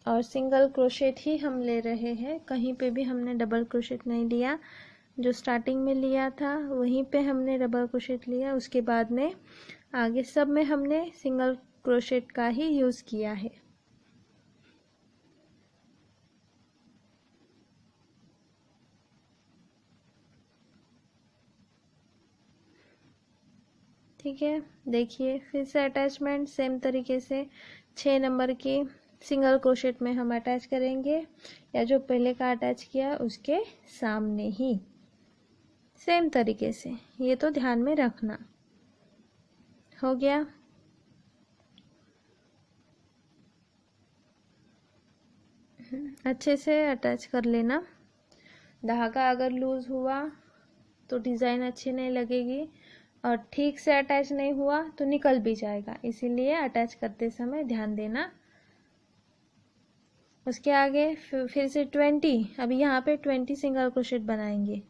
और सिंगल क्रोशेट ही हम ले रहे हैं, कहीं पे भी हमने डबल क्रोशेट नहीं लिया। जो स्टार्टिंग में लिया था वहीं पे हमने डबल क्रोशेट लिया, उसके बाद में आगे सब में हमने सिंगल क्रोशेट का ही यूज़ किया है। ठीक है, देखिए फिर से अटैचमेंट सेम तरीके से 6 नंबर की सिंगल क्रोशेट में हम अटैच करेंगे, या जो पहले का अटैच किया उसके सामने ही सेम तरीके से। ये तो ध्यान में रखना। हो गया। अच्छे से अटैच कर लेना। धागा अगर लूज हुआ तो डिज़ाइन अच्छी नहीं लगेगी, और ठीक से अटैच नहीं हुआ तो निकल भी जाएगा, इसीलिए अटैच करते समय ध्यान देना। उसके आगे फिर से 20, अभी यहाँ पे 20 सिंगल क्रोशेट बनाएंगे।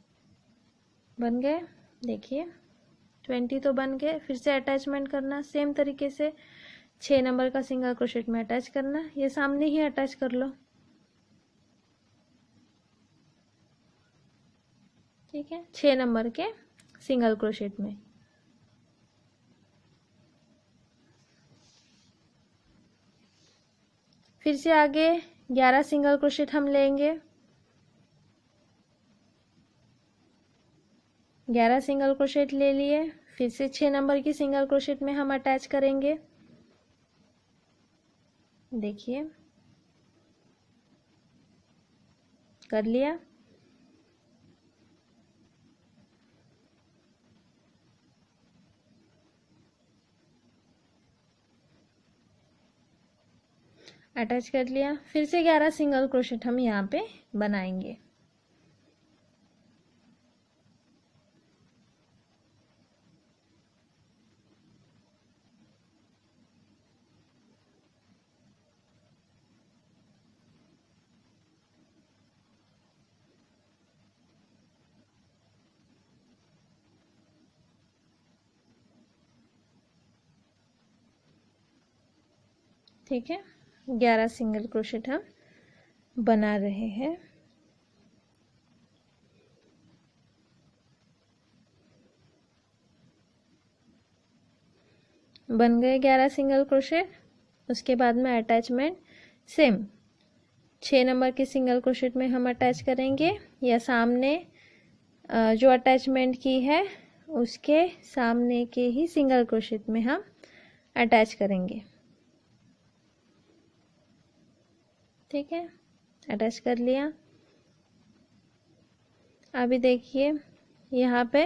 बन गए, देखिए 20 तो बन गए। फिर से अटैचमेंट करना सेम तरीके से, 6 नंबर का सिंगल क्रोशेट में अटैच करना। ये सामने ही अटैच कर लो। ठीक है, 6 नंबर के सिंगल क्रोशेट में। फिर से आगे 11 सिंगल क्रोशेट हम लेंगे। 11 सिंगल क्रोशेट ले लिए। फिर से 6 नंबर की सिंगल क्रोशेट में हम अटैच करेंगे। देखिए कर लिया। अटैच कर लिया। फिर से 11 सिंगल क्रोशेट हम यहाँ पे बनाएंगे। ठीक है, 11 सिंगल क्रोशेट हम बना रहे हैं। बन गए 11 सिंगल क्रोशेट। उसके बाद में अटैचमेंट सेम 6 नंबर के सिंगल क्रोशेट में हम अटैच करेंगे, या सामने जो अटैचमेंट की है उसके सामने के ही सिंगल क्रोशेट में हम अटैच करेंगे। ठीक है, अटैच कर लिया। अभी देखिए यहाँ पे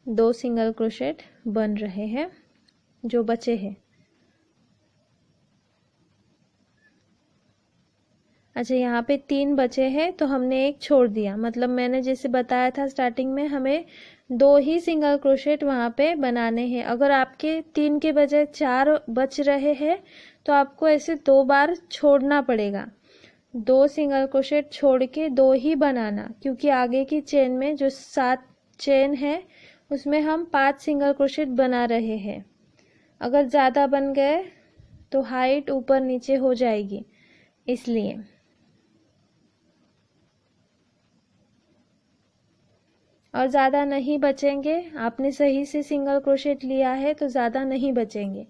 2 सिंगल क्रोशेट बन रहे हैं जो बचे हैं। अच्छा, यहाँ पे 3 बचे हैं तो हमने एक छोड़ दिया, मतलब मैंने जैसे बताया था स्टार्टिंग में हमें 2 ही सिंगल क्रोशेट वहाँ पे बनाने हैं। अगर आपके 3 के बजाय 4 बच रहे हैं तो आपको ऐसे 2 बार छोड़ना पड़ेगा। 2 सिंगल क्रोशेट छोड़ के 2 ही बनाना, क्योंकि आगे की चेन में जो 7 चेन है उसमें हम 5 सिंगल क्रोशेट बना रहे हैं। अगर ज़्यादा बन गए तो हाइट ऊपर नीचे हो जाएगी, इसलिए। और ज़्यादा नहीं बचेंगे, आपने सही से सिंगल क्रोशेट लिया है तो ज़्यादा नहीं बचेंगे,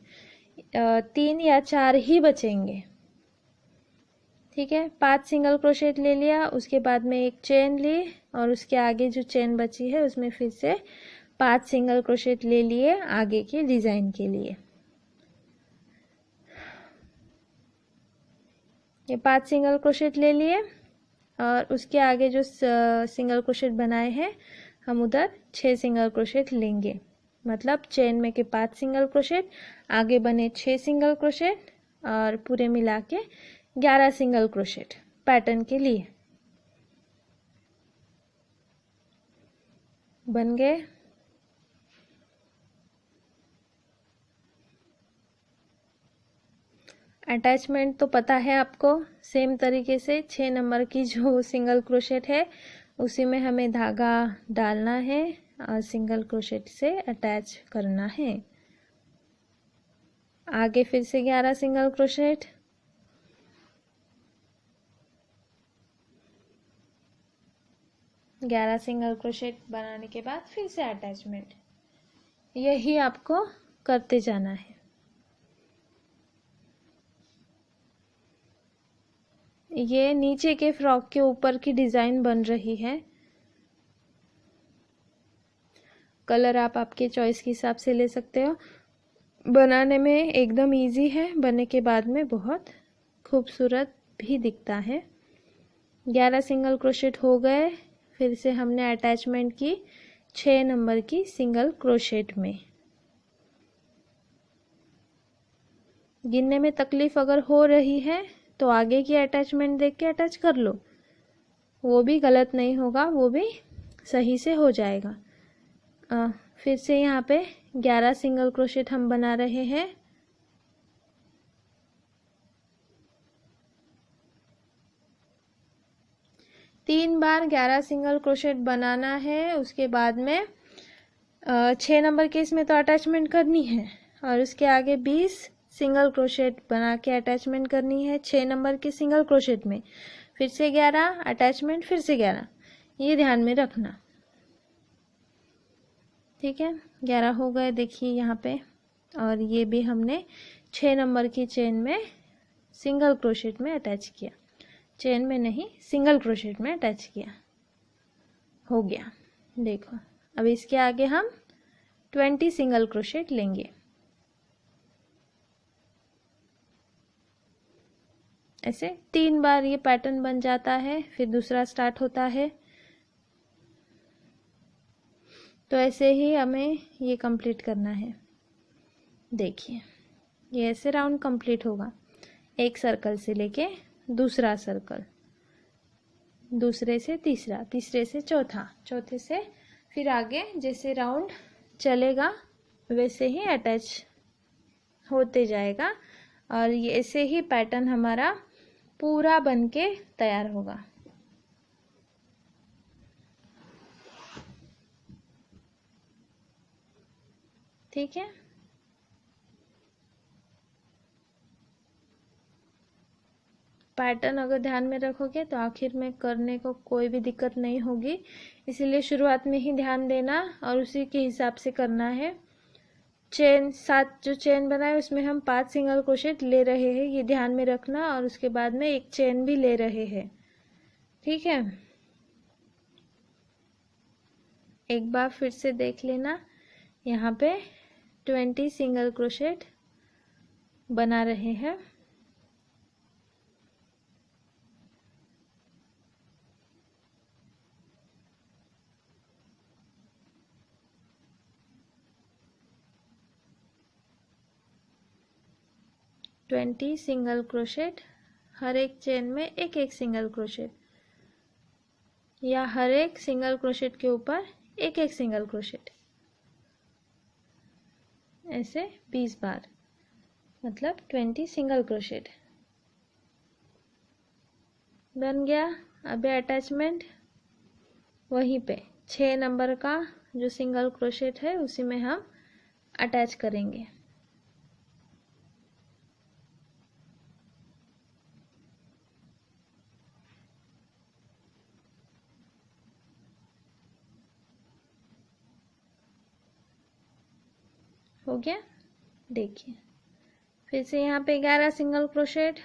3 या 4 ही बचेंगे। ठीक है, 5 सिंगल क्रोशेट ले लिया, उसके बाद में एक चेन ली, और उसके आगे जो चेन बची है उसमें फिर से 5 सिंगल क्रोशेट ले लिए आगे के डिज़ाइन के लिए। ये 5 सिंगल क्रोशेट ले लिए, और उसके आगे जो सिंगल क्रोशेट बनाए हैं हम उधर 6 सिंगल क्रोशेट लेंगे, मतलब चेन में के 5 सिंगल क्रोशेट, आगे बने 6 सिंगल क्रोशेट, और पूरे मिला के 11 सिंगल क्रोशेट पैटर्न के लिए। बन गए। अटैचमेंट तो पता है आपको, सेम तरीके से 6 नंबर की जो सिंगल क्रोशेट है उसी में हमें धागा डालना है और सिंगल क्रोशेट से अटैच करना है। आगे फिर से 11 सिंगल क्रोशेट, सिंगल क्रोशेट बनाने के बाद फिर से अटैचमेंट, यही आपको करते जाना है। ये नीचे के फ्रॉक के ऊपर की डिजाइन बन रही है। कलर आप आपके चॉइस के हिसाब से ले सकते हो। बनाने में एकदम इजी है, बनने के बाद में बहुत खूबसूरत भी दिखता है। 11 सिंगल क्रोशेट हो गए। फिर से हमने अटैचमेंट की 6 नंबर की सिंगल क्रोशेट में। गिनने में तकलीफ अगर हो रही है तो आगे की अटैचमेंट देख के अटैच कर लो, वो भी गलत नहीं होगा, वो भी सही से हो जाएगा। फिर से यहाँ पे 11 सिंगल क्रोशेट हम बना रहे हैं। तीन बार 11 सिंगल क्रोशेट बनाना है। उसके बाद में 6 नंबर के इसमें तो अटैचमेंट करनी है और उसके आगे 20 सिंगल क्रोशेट बना के अटैचमेंट करनी है 6 नंबर के सिंगल क्रोशेट में। फिर से 11 अटैचमेंट, फिर से 11, ये ध्यान में रखना। ठीक है, 11 हो गए देखिए यहाँ पे। और ये भी हमने 6 नंबर की चेन में सिंगल क्रोशेट में अटैच किया, चेन में नहीं सिंगल क्रोशेट में अटैच किया। हो गया, देखो अब इसके आगे हम 20 सिंगल क्रोशेट लेंगे। ऐसे 3 बार ये पैटर्न बन जाता है, फिर दूसरा स्टार्ट होता है। तो ऐसे ही हमें ये कंप्लीट करना है। देखिए ये ऐसे राउंड कंप्लीट होगा, एक सर्कल से लेके दूसरा सर्कल, दूसरे से तीसरा, तीसरे से चौथा, चौथे से फिर आगे जैसे राउंड चलेगा वैसे ही अटैच होते जाएगा और ये ऐसे ही पैटर्न हमारा पूरा बन के तैयार होगा। ठीक है, पैटर्न अगर ध्यान में रखोगे तो आखिर में करने को कोई भी दिक्कत नहीं होगी, इसीलिए शुरुआत में ही ध्यान देना और उसी के हिसाब से करना है। चेन 7 जो चेन बनाए उसमें हम 5 सिंगल क्रोशेट ले रहे हैं, ये ध्यान में रखना, और उसके बाद में एक चेन भी ले रहे हैं। ठीक है, एक बार फिर से देख लेना, यहाँ पे 20 सिंगल क्रोशेट बना रहे हैं। ट्वेंटी सिंगल क्रोशेट, हर एक चेन में एक एक सिंगल क्रोशेट, या हर एक सिंगल क्रोशेट के ऊपर एक एक सिंगल क्रोशेट, ऐसे 20 बार, मतलब 20 सिंगल क्रोशेट बन गया। अब अटैचमेंट वहीं पे 6 नंबर का जो सिंगल क्रोशेट है उसी में हम अटैच करेंगे। हो गया, देखिए फिर से यहाँ पे 11 सिंगल क्रोशेट,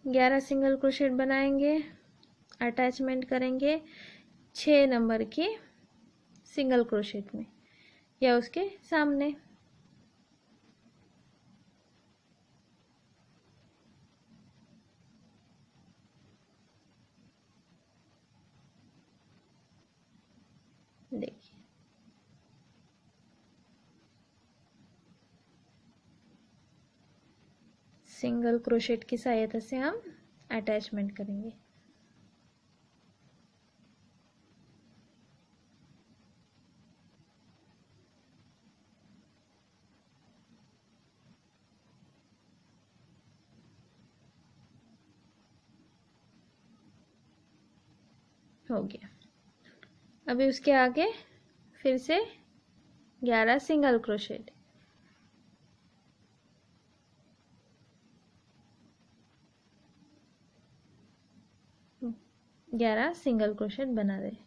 11 सिंगल क्रोशेट बनाएंगे, अटैचमेंट करेंगे 6 नंबर की सिंगल क्रोशेट में या उसके सामने। देखिए सिंगल क्रोशेट की सहायता से हम अटैचमेंट करेंगे। हो गया। अभी उसके आगे फिर से 11 सिंगल क्रोशेट, 11 सिंगल क्रोशेट बना दे।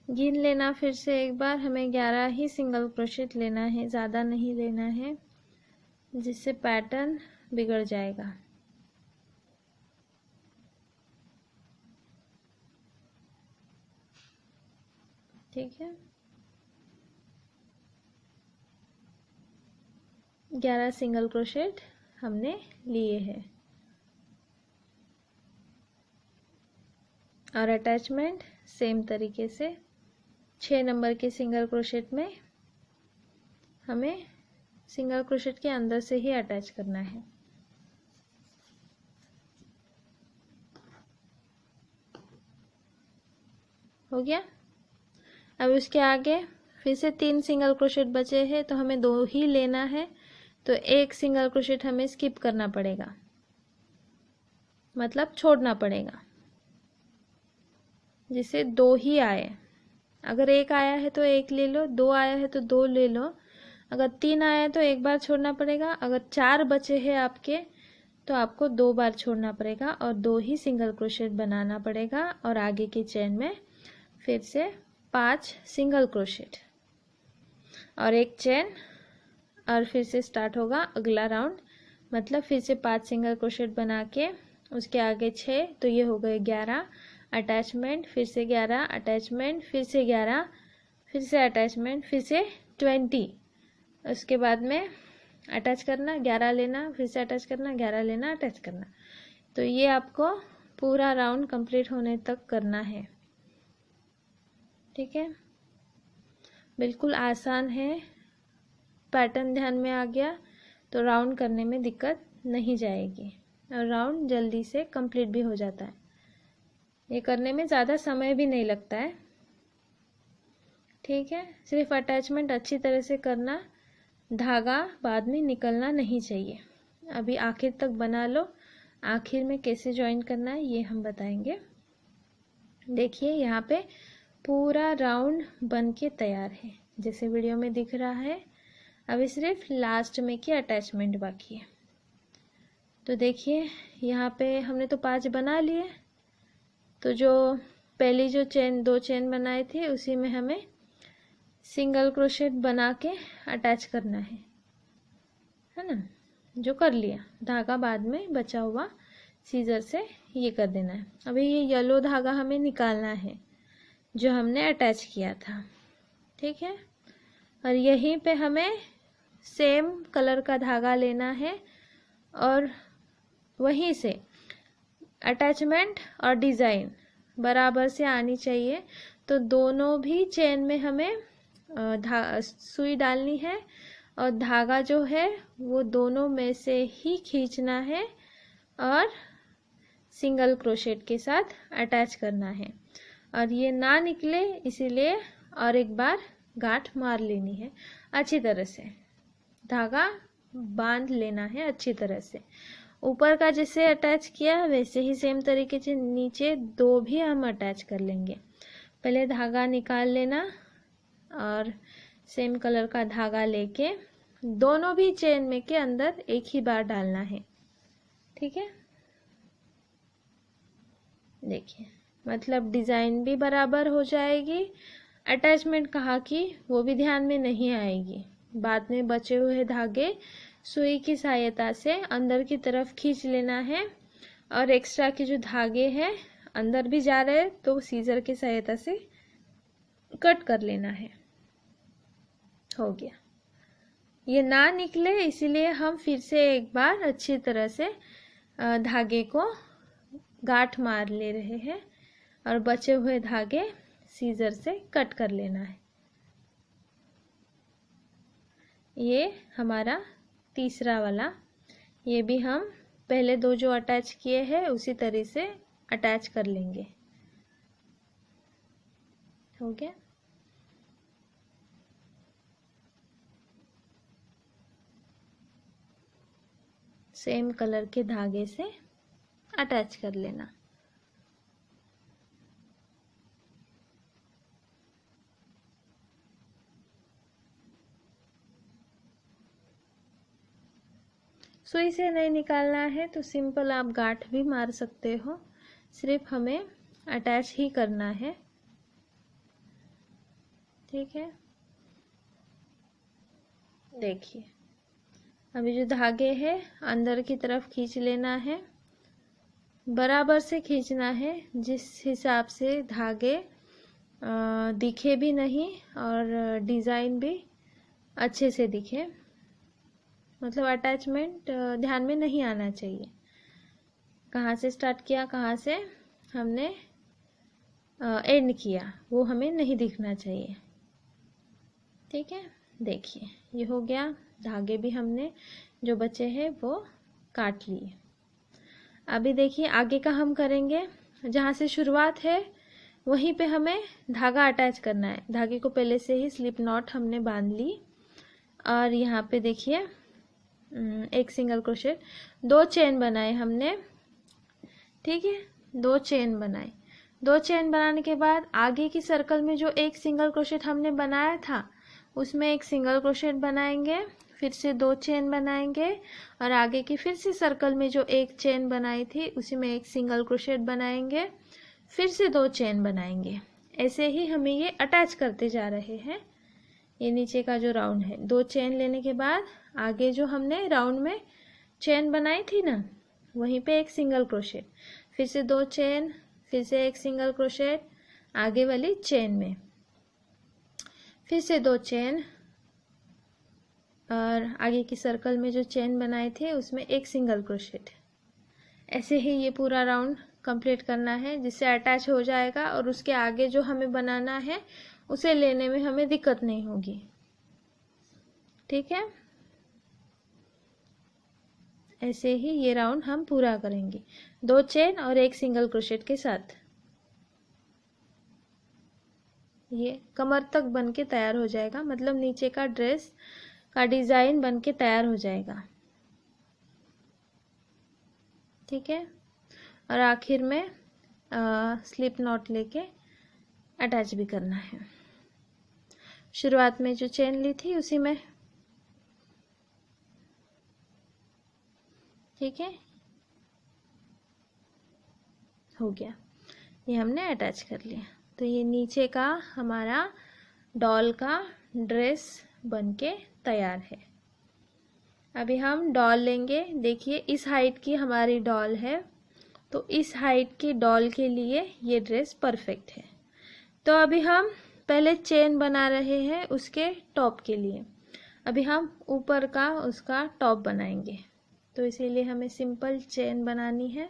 गिन लेना फिर से एक बार, हमें 11 ही सिंगल क्रोशेट लेना है, ज़्यादा नहीं लेना है जिससे पैटर्न बिगड़ जाएगा। ठीक है, 11 सिंगल क्रोशेट हमने लिए हैं। और अटैचमेंट सेम तरीके से 6 नंबर के सिंगल क्रोशेट में हमें सिंगल क्रोशेट के अंदर से ही अटैच करना है। हो गया। अब उसके आगे फिर से 3 सिंगल क्रोशेट बचे हैं, तो हमें 2 ही लेना है, तो 1 सिंगल क्रोशेट हमें स्किप करना पड़ेगा, मतलब छोड़ना पड़ेगा, जिससे 2 ही आए। अगर 1 आया है तो 1 ले लो, 2 आया है तो 2 ले लो, अगर 3 आया है तो 1 बार छोड़ना पड़ेगा, अगर 4 बचे हैं आपके तो आपको 2 बार छोड़ना पड़ेगा और 2 ही सिंगल क्रोशेट बनाना पड़ेगा। और आगे की चेन में फिर से 5 सिंगल क्रोशेट और 1 चेन, और फिर से स्टार्ट होगा अगला राउंड, मतलब फिर से 5 सिंगल क्रोशेट बना के उसके आगे 6, तो ये हो गए 11 अटैचमेंट, फिर से 11 अटैचमेंट, फिर से 11, फिर से अटैचमेंट, फिर से 20। उसके बाद में अटैच करना, 11 लेना, फिर से अटैच करना, 11 लेना, अटैच करना। तो ये आपको पूरा राउंड कंप्लीट होने तक करना है। ठीक है, बिल्कुल आसान है, पैटर्न ध्यान में आ गया तो राउंड करने में दिक्कत नहीं जाएगी और राउंड जल्दी से कंप्लीट भी हो जाता है। ये करने में ज़्यादा समय भी नहीं लगता है। ठीक है, सिर्फ अटैचमेंट अच्छी तरह से करना, धागा बाद में निकलना नहीं चाहिए। अभी आखिर तक बना लो, आखिर में कैसे ज्वाइन करना है ये हम बताएंगे। देखिए यहाँ पे पूरा राउंड बन के तैयार है जैसे वीडियो में दिख रहा है। अभी सिर्फ लास्ट में की अटैचमेंट बाकी है। तो देखिए यहाँ पे हमने तो 5 बना लिए, तो जो पहली जो चेन 2 चेन बनाए थे उसी में हमें सिंगल क्रोशेट बना के अटैच करना है ना, जो कर लिया। धागा बाद में बचा हुआ सीजर से ये कर देना है। अभी ये येलो धागा हमें निकालना है जो हमने अटैच किया था। ठीक है, और यहीं पे हमें सेम कलर का धागा लेना है और वहीं से अटैचमेंट और डिज़ाइन बराबर से आनी चाहिए। तो दोनों भी चेन में हमें सुई डालनी है और धागा जो है वो दोनों में से ही खींचना है और सिंगल क्रोशेट के साथ अटैच करना है। और ये ना निकले इसीलिए और एक बार गांठ मार लेनी है अच्छी तरह से, धागा बांध लेना है अच्छी तरह से। ऊपर का जैसे अटैच किया वैसे ही सेम तरीके से नीचे 2 भी हम अटैच कर लेंगे। पहले धागा निकाल लेना और सेम कलर का धागा लेके दोनों भी चेन में के अंदर एक ही बार डालना है। ठीक है, देखिए मतलब डिज़ाइन भी बराबर हो जाएगी, अटैचमेंट कहाँ की वो भी ध्यान में नहीं आएगी। बाद में बचे हुए धागे सुई की सहायता से अंदर की तरफ खींच लेना है और एक्स्ट्रा के जो धागे हैं अंदर भी जा रहे हैं तो सीजर की सहायता से कट कर लेना है। हो गया, ये ना निकले इसीलिए हम फिर से एक बार अच्छी तरह से धागे को गांठ मार ले रहे हैं और बचे हुए धागे सीजर से कट कर लेना है। ये हमारा तीसरा वाला, ये भी हम पहले 2 जो अटैच किए हैं उसी तरह से अटैच कर लेंगे। हो गया, सेम कलर के धागे से अटैच कर लेना। सुई से नहीं निकालना है तो सिंपल आप गांठ भी मार सकते हो, सिर्फ हमें अटैच ही करना है। ठीक है, देखिए अभी जो धागे हैं अंदर की तरफ खींच लेना है, बराबर से खींचना है जिस हिसाब से धागे दिखे भी नहीं और डिज़ाइन भी अच्छे से दिखे, मतलब अटैचमेंट ध्यान में नहीं आना चाहिए। कहाँ से स्टार्ट किया, कहाँ से हमने एंड किया, वो हमें नहीं दिखना चाहिए। ठीक है, देखिए ये हो गया। धागे भी हमने जो बचे हैं वो काट लिए। अभी देखिए आगे का हम करेंगे। जहाँ से शुरुआत है वहीं पे हमें धागा अटैच करना है। धागे को पहले से ही स्लिप नॉट हमने बांध ली और यहाँ पे देखिए एक सिंगल क्रोशेट, 2 चेन बनाए हमने। ठीक है, 2 चेन बनाए। 2 चेन बनाने के बाद आगे की सर्कल में जो एक सिंगल क्रोशेट हमने बनाया था उसमें एक सिंगल क्रोशेट बनाएंगे, फिर से 2 चेन बनाएंगे और आगे की फिर से सर्कल में जो एक चेन बनाई थी उसी में एक सिंगल क्रोशेट बनाएंगे, फिर से 2 चेन बनाएंगे। ऐसे ही हमें ये अटैच करते जा रहे हैं। ये नीचे का जो राउंड है, 2 चेन लेने के बाद आगे जो हमने राउंड में चेन बनाई थी ना वहीं पे एक सिंगल क्रोशेट, फिर से 2 चेन, फिर से एक सिंगल क्रोशेट आगे वाली चेन में, फिर से 2 चेन और आगे की सर्कल में जो चेन बनाए थे उसमें एक सिंगल क्रोशेट। ऐसे ही ये पूरा राउंड कंप्लीट करना है जिससे अटैच हो जाएगा और उसके आगे जो हमें बनाना है उसे लेने में हमें दिक्कत नहीं होगी। ठीक है, ऐसे ही ये राउंड हम पूरा करेंगे 2 चेन और एक सिंगल क्रोशेट के साथ। ये कमर तक बन के तैयार हो जाएगा, मतलब नीचे का ड्रेस का डिजाइन बन के तैयार हो जाएगा। ठीक है, और आखिर में स्लिप नॉट लेके अटैच भी करना है। शुरुआत में जो चेन ली थी उसी में। ठीक है, हो गया, ये हमने अटैच कर लिया। तो ये नीचे का हमारा डॉल का ड्रेस बनके तैयार है। अभी हम डॉल लेंगे। देखिए इस हाइट की हमारी डॉल है, तो इस हाइट की डॉल के लिए ये ड्रेस परफेक्ट है। तो अभी हम पहले चेन बना रहे हैं उसके टॉप के लिए। अभी हम ऊपर का उसका टॉप बनाएंगे, तो इसीलिए हमें सिंपल चेन बनानी है।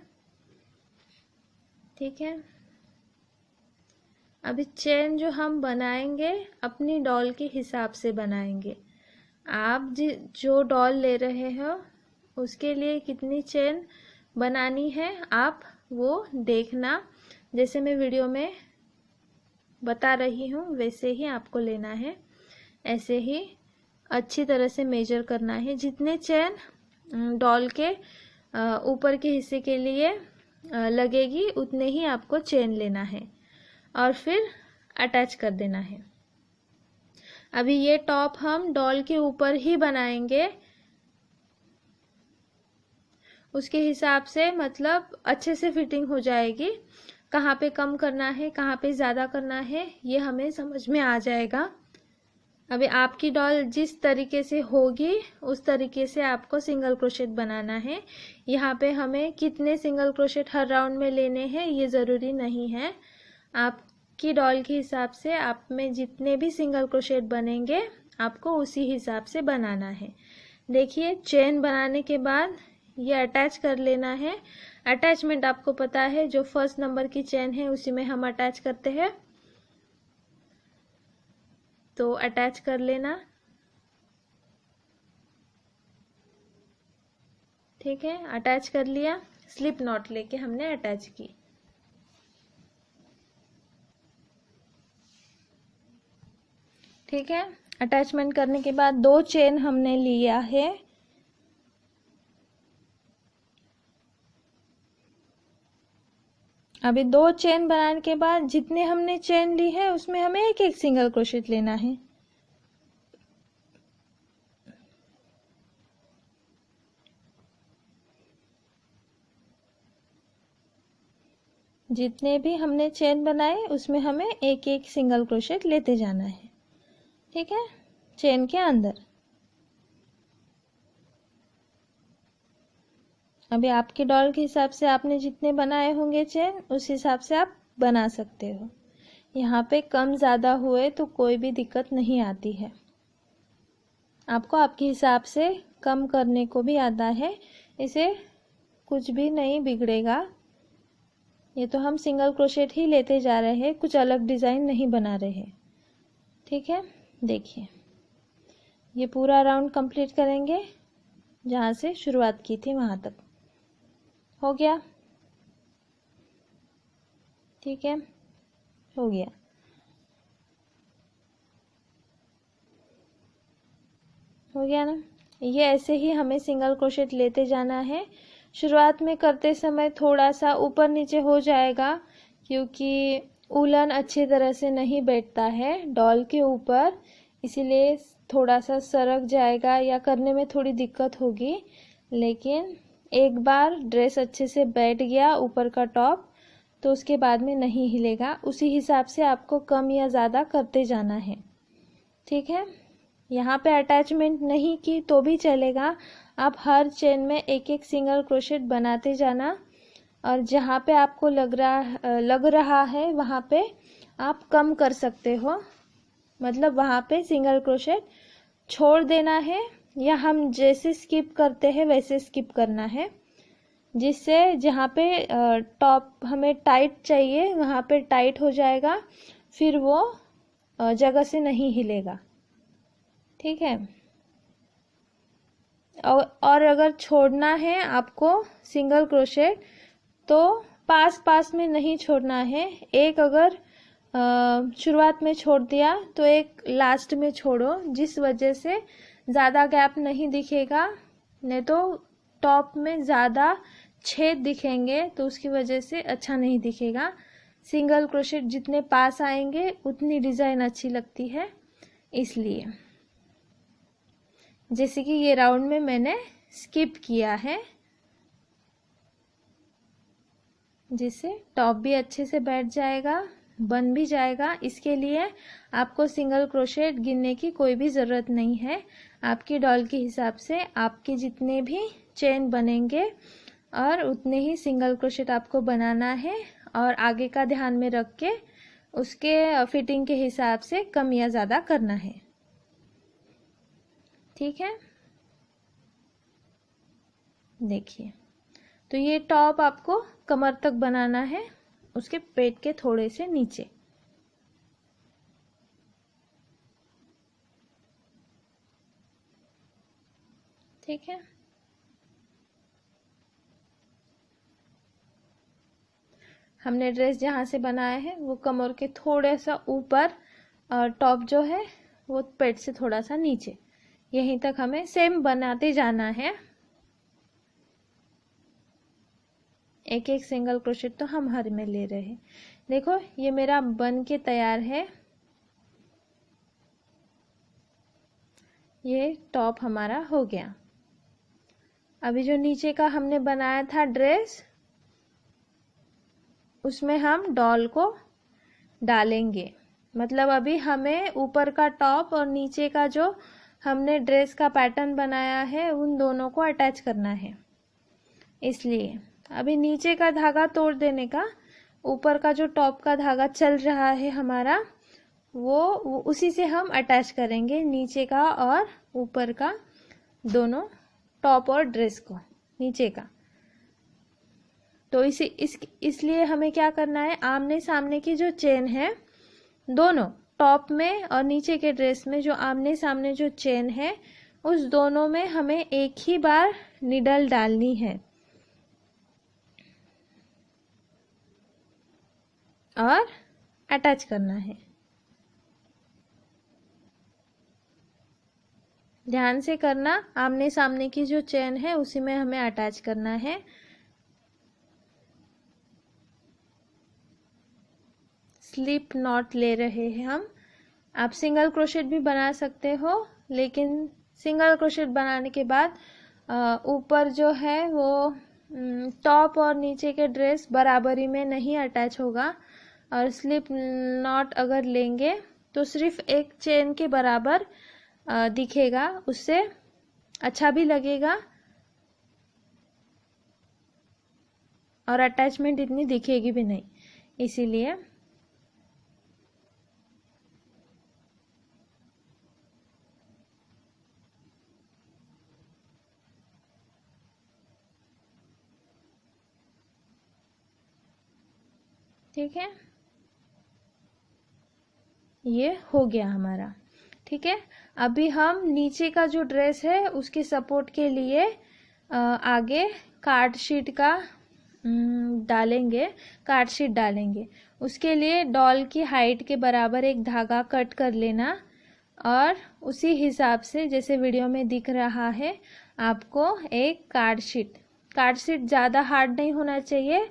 ठीक है, अभी चेन जो हम बनाएंगे अपनी डॉल के हिसाब से बनाएंगे। आप जो डॉल ले रहे हो उसके लिए कितनी चेन बनानी है आप वो देखना, जैसे मैं वीडियो में बता रही हूँ वैसे ही आपको लेना है। ऐसे ही अच्छी तरह से मेजर करना है। जितने चेन डॉल के ऊपर के हिस्से के लिए लगेगी उतने ही आपको चेन लेना है और फिर अटैच कर देना है। अभी ये टॉप हम डॉल के ऊपर ही बनाएंगे, उसके हिसाब से मतलब अच्छे से फिटिंग हो जाएगी। कहाँ पे कम करना है कहाँ पे ज़्यादा करना है ये हमें समझ में आ जाएगा। अभी आपकी डॉल जिस तरीके से होगी उस तरीके से आपको सिंगल क्रोशेट बनाना है। यहाँ पे हमें कितने सिंगल क्रोशेट हर राउंड में लेने हैं ये ज़रूरी नहीं है। आपकी डॉल के हिसाब से आप में जितने भी सिंगल क्रोशेट बनेंगे आपको उसी हिसाब से बनाना है। देखिए चेन बनाने के बाद ये अटैच कर लेना है। अटैचमेंट आपको पता है, जो फर्स्ट नंबर की चेन है उसी में हम अटैच करते हैं, तो अटैच कर लेना। ठीक है, अटैच कर लिया। स्लिप नॉट लेके हमने अटैच की। ठीक है, अटैचमेंट करने के बाद 2 चेन हमने लिया है। अभी 2 चेन बनाने के बाद जितने हमने चेन ली है उसमें हमें एक एक सिंगल क्रोशेट लेना है। जितने भी हमने चेन बनाए उसमें हमें एक एक सिंगल क्रोशेट लेते जाना है, ठीक है, चेन के अंदर। अभी आपके डॉल के हिसाब से आपने जितने बनाए होंगे चेन उस हिसाब से आप बना सकते हो। यहाँ पे कम ज़्यादा हुए तो कोई भी दिक्कत नहीं आती है, आपको आपके हिसाब से कम करने को भी आता है, इसे कुछ भी नहीं बिगड़ेगा। ये तो हम सिंगल क्रोशेट ही लेते जा रहे हैं, कुछ अलग डिज़ाइन नहीं बना रहे हैं, ठीक है। देखिए ये पूरा राउंड कंप्लीट करेंगे, जहाँ से शुरुआत की थी वहाँ तक हो गया, ठीक है, हो गया। हो गया ना। ये ऐसे ही हमें सिंगल क्रोशेट लेते जाना है। शुरुआत में करते समय थोड़ा सा ऊपर नीचे हो जाएगा, क्योंकि उलन अच्छी तरह से नहीं बैठता है डॉल के ऊपर, इसीलिए थोड़ा सा सरक जाएगा या करने में थोड़ी दिक्कत होगी। लेकिन एक बार ड्रेस अच्छे से बैठ गया ऊपर का टॉप, तो उसके बाद में नहीं हिलेगा। उसी हिसाब से आपको कम या ज़्यादा करते जाना है, ठीक है। यहाँ पे अटैचमेंट नहीं की तो भी चलेगा, आप हर चेन में एक एक सिंगल क्रोशेट बनाते जाना, और जहाँ पे आपको लग रहा है वहाँ पे आप कम कर सकते हो, मतलब वहाँ पे सिंगल क्रोशेट छोड़ देना है, या हम जैसे स्किप करते हैं वैसे स्किप करना है, जिससे जहाँ पे टॉप हमें टाइट चाहिए वहाँ पे टाइट हो जाएगा, फिर वो जगह से नहीं हिलेगा, ठीक है। और अगर छोड़ना है आपको सिंगल क्रोशेट तो पास पास में नहीं छोड़ना है। एक अगर शुरुआत में छोड़ दिया तो एक लास्ट में छोड़ो, जिस वजह से ज़्यादा गैप नहीं दिखेगा, नहीं तो टॉप में ज़्यादा छेद दिखेंगे तो उसकी वजह से अच्छा नहीं दिखेगा। सिंगल क्रोशेट जितने पास आएंगे उतनी डिज़ाइन अच्छी लगती है, इसलिए। जैसे कि ये राउंड में मैंने स्किप किया है, जिससे टॉप भी अच्छे से बैठ जाएगा, बन भी जाएगा। इसके लिए आपको सिंगल क्रोशेट गिनने की कोई भी ज़रूरत नहीं है। आपकी डॉल के हिसाब से आपके जितने भी चेन बनेंगे और उतने ही सिंगल क्रोशेट आपको बनाना है, और आगे का ध्यान में रख के उसके फिटिंग के हिसाब से कम या ज़्यादा करना है, ठीक है। देखिए तो ये टॉप आपको कमर तक बनाना है, उसके पेट के थोड़े से नीचे, ठीक है। हमने ड्रेस जहाँ से बनाया है वो कमर के थोड़ा सा ऊपर, और टॉप जो है वो पेट से थोड़ा सा नीचे, यहीं तक हमें सेम बनाते जाना है। एक एक सिंगल क्रोशेट तो हम हर में ले रहे हैं। देखो ये मेरा बन के तैयार है, ये टॉप हमारा हो गया। अभी जो नीचे का हमने बनाया था ड्रेस, उसमें हम डॉल को डालेंगे, मतलब अभी हमें ऊपर का टॉप और नीचे का जो हमने ड्रेस का पैटर्न बनाया है उन दोनों को अटैच करना है। इसलिए अभी नीचे का धागा तोड़ देने का, ऊपर का जो टॉप का धागा चल रहा है हमारा वो उसी से हम अटैच करेंगे, नीचे का और ऊपर का दोनों, टॉप और ड्रेस को नीचे का। तो इसलिए हमें क्या करना है, आमने सामने की जो चेन है दोनों टॉप में और नीचे के ड्रेस में, जो आमने सामने जो चेन है उस दोनों में हमें एक ही बार निडल डालनी है और अटैच करना है। ध्यान से करना, आमने सामने की जो चेन है उसी में हमें अटैच करना है। स्लिप नॉट ले रहे हैं हम। आप सिंगल क्रोशेट भी बना सकते हो, लेकिन सिंगल क्रोशेट बनाने के बाद ऊपर जो है वो टॉप और नीचे के ड्रेस बराबरी में नहीं अटैच होगा। और स्लिप नॉट अगर लेंगे तो सिर्फ एक चेन के बराबर दिखेगा, उससे अच्छा भी लगेगा और अटैचमेंट इतनी दिखेगी भी नहीं, इसीलिए। ठीक है, ये हो गया हमारा। ठीक है, अभी हम नीचे का जो ड्रेस है उसके सपोर्ट के लिए आगे कार्ड शीट का डालेंगे, कार्ड शीट डालेंगे। उसके लिए डॉल की हाइट के बराबर एक धागा कट कर लेना और उसी हिसाब से जैसे वीडियो में दिख रहा है आपको एक कार्ड शीट ज़्यादा हार्ड नहीं होना चाहिए,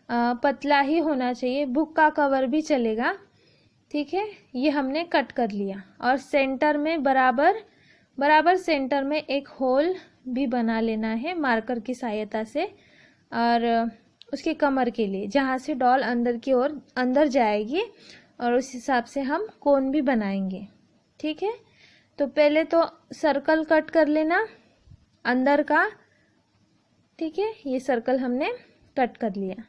पतला ही होना चाहिए, बुक का कवर भी चलेगा। ठीक है, ये हमने कट कर लिया और सेंटर में बराबर सेंटर में एक होल भी बना लेना है मार्कर की सहायता से, और उसके कमर के लिए जहाँ से डॉल अंदर की ओर अंदर जाएगी, और उस हिसाब से हम कोन भी बनाएंगे। ठीक है, तो पहले तो सर्कल कट कर लेना अंदर का। ठीक है, ये सर्कल हमने कट कर लिया।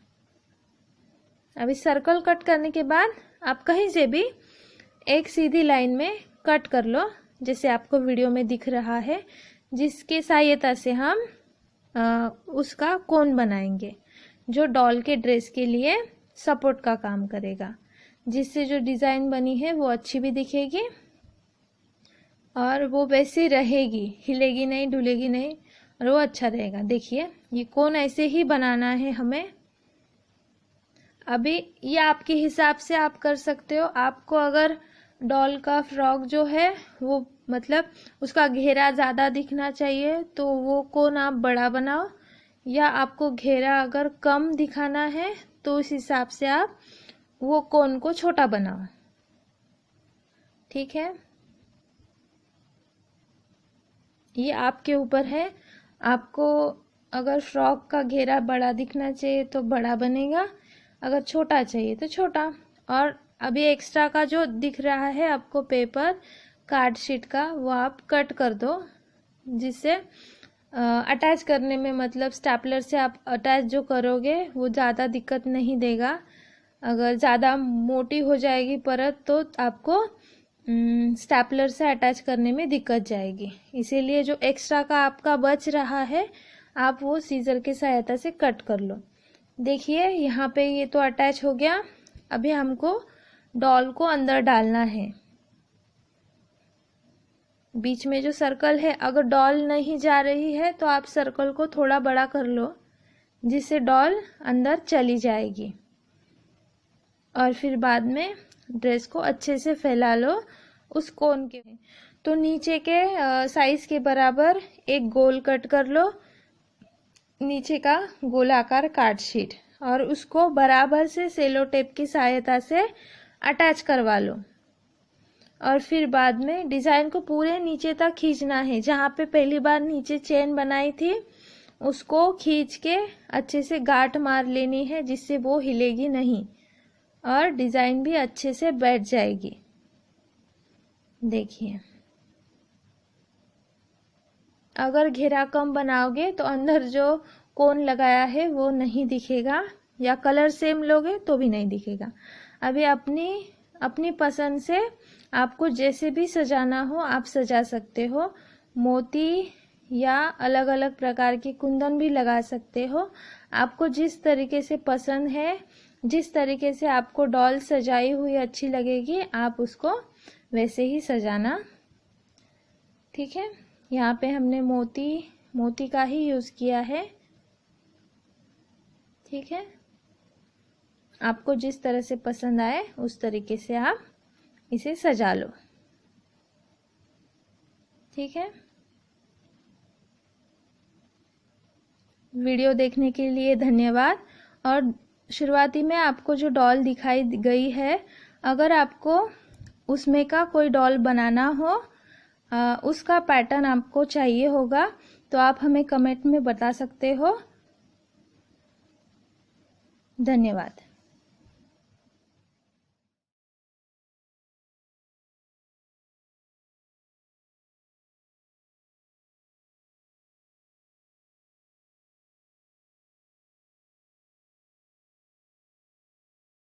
अभी सर्कल कट करने के बाद आप कहीं से भी एक सीधी लाइन में कट कर लो, जैसे आपको वीडियो में दिख रहा है, जिसके सहायता से हम उसका कोन बनाएंगे जो डॉल के ड्रेस के लिए सपोर्ट का काम करेगा, जिससे जो डिज़ाइन बनी है वो अच्छी भी दिखेगी और वो वैसी रहेगी, हिलेगी नहीं, डुलेगी नहीं, और वो अच्छा रहेगा। देखिए, ये कोन ऐसे ही बनाना है हमें। अभी ये आपके हिसाब से आप कर सकते हो। आपको अगर डॉल का फ्रॉक जो है वो मतलब उसका घेरा ज़्यादा दिखना चाहिए तो वो कोन आप बड़ा बनाओ, या आपको घेरा अगर कम दिखाना है तो उस हिसाब से आप वो कोन को छोटा बनाओ। ठीक है, ये आपके ऊपर है। आपको अगर फ्रॉक का घेरा बड़ा दिखना चाहिए तो बड़ा बनेगा, अगर छोटा चाहिए तो छोटा। और अभी एक्स्ट्रा का जो दिख रहा है आपको पेपर कार्ड शीट का, वो आप कट कर दो, जिससे अटैच करने में मतलब स्टेपलर से आप अटैच जो करोगे वो ज़्यादा दिक्कत नहीं देगा। अगर ज़्यादा मोटी हो जाएगी परत तो आपको स्टेपलर से अटैच करने में दिक्कत जाएगी। इसीलिए जो एक्स्ट्रा का आपका बच रहा है आप वो सीजर की सहायता से कट कर लो। देखिए, यहाँ पे ये तो अटैच हो गया। अभी हमको डॉल को अंदर डालना है। बीच में जो सर्कल है, अगर डॉल नहीं जा रही है तो आप सर्कल को थोड़ा बड़ा कर लो, जिससे डॉल अंदर चली जाएगी। और फिर बाद में ड्रेस को अच्छे से फैला लो उस कोन के। तो नीचे के साइज के बराबर एक गोल कट कर लो, नीचे का गोलाकार कार्ड शीट, और उसको बराबर से सेलो टेप की सहायता से अटैच करवा लो। और फिर बाद में डिज़ाइन को पूरे नीचे तक खींचना है। जहाँ पे पहली बार नीचे चेन बनाई थी उसको खींच के अच्छे से गांठ मार लेनी है, जिससे वो हिलेगी नहीं और डिज़ाइन भी अच्छे से बैठ जाएगी। देखिए, अगर घेरा कम बनाओगे तो अंदर जो कोन लगाया है वो नहीं दिखेगा, या कलर सेम लोगे तो भी नहीं दिखेगा। अभी अपनी पसंद से आपको जैसे भी सजाना हो आप सजा सकते हो। मोती या अलग अलग प्रकार के कुंदन भी लगा सकते हो। आपको जिस तरीके से पसंद है, जिस तरीके से आपको डॉल सजाई हुई अच्छी लगेगी, आप उसको वैसे ही सजाना। ठीक है, यहाँ पे हमने मोती का ही यूज़ किया है। ठीक है, आपको जिस तरह से पसंद आए उस तरीके से आप इसे सजा लो। ठीक है, वीडियो देखने के लिए धन्यवाद, और शुरुआती में आपको जो डॉल दिखाई गई है, अगर आपको उसमें का कोई डॉल बनाना हो, उसका पैटर्न आपको चाहिए होगा तो आप हमें कमेंट में बता सकते हो। धन्यवाद।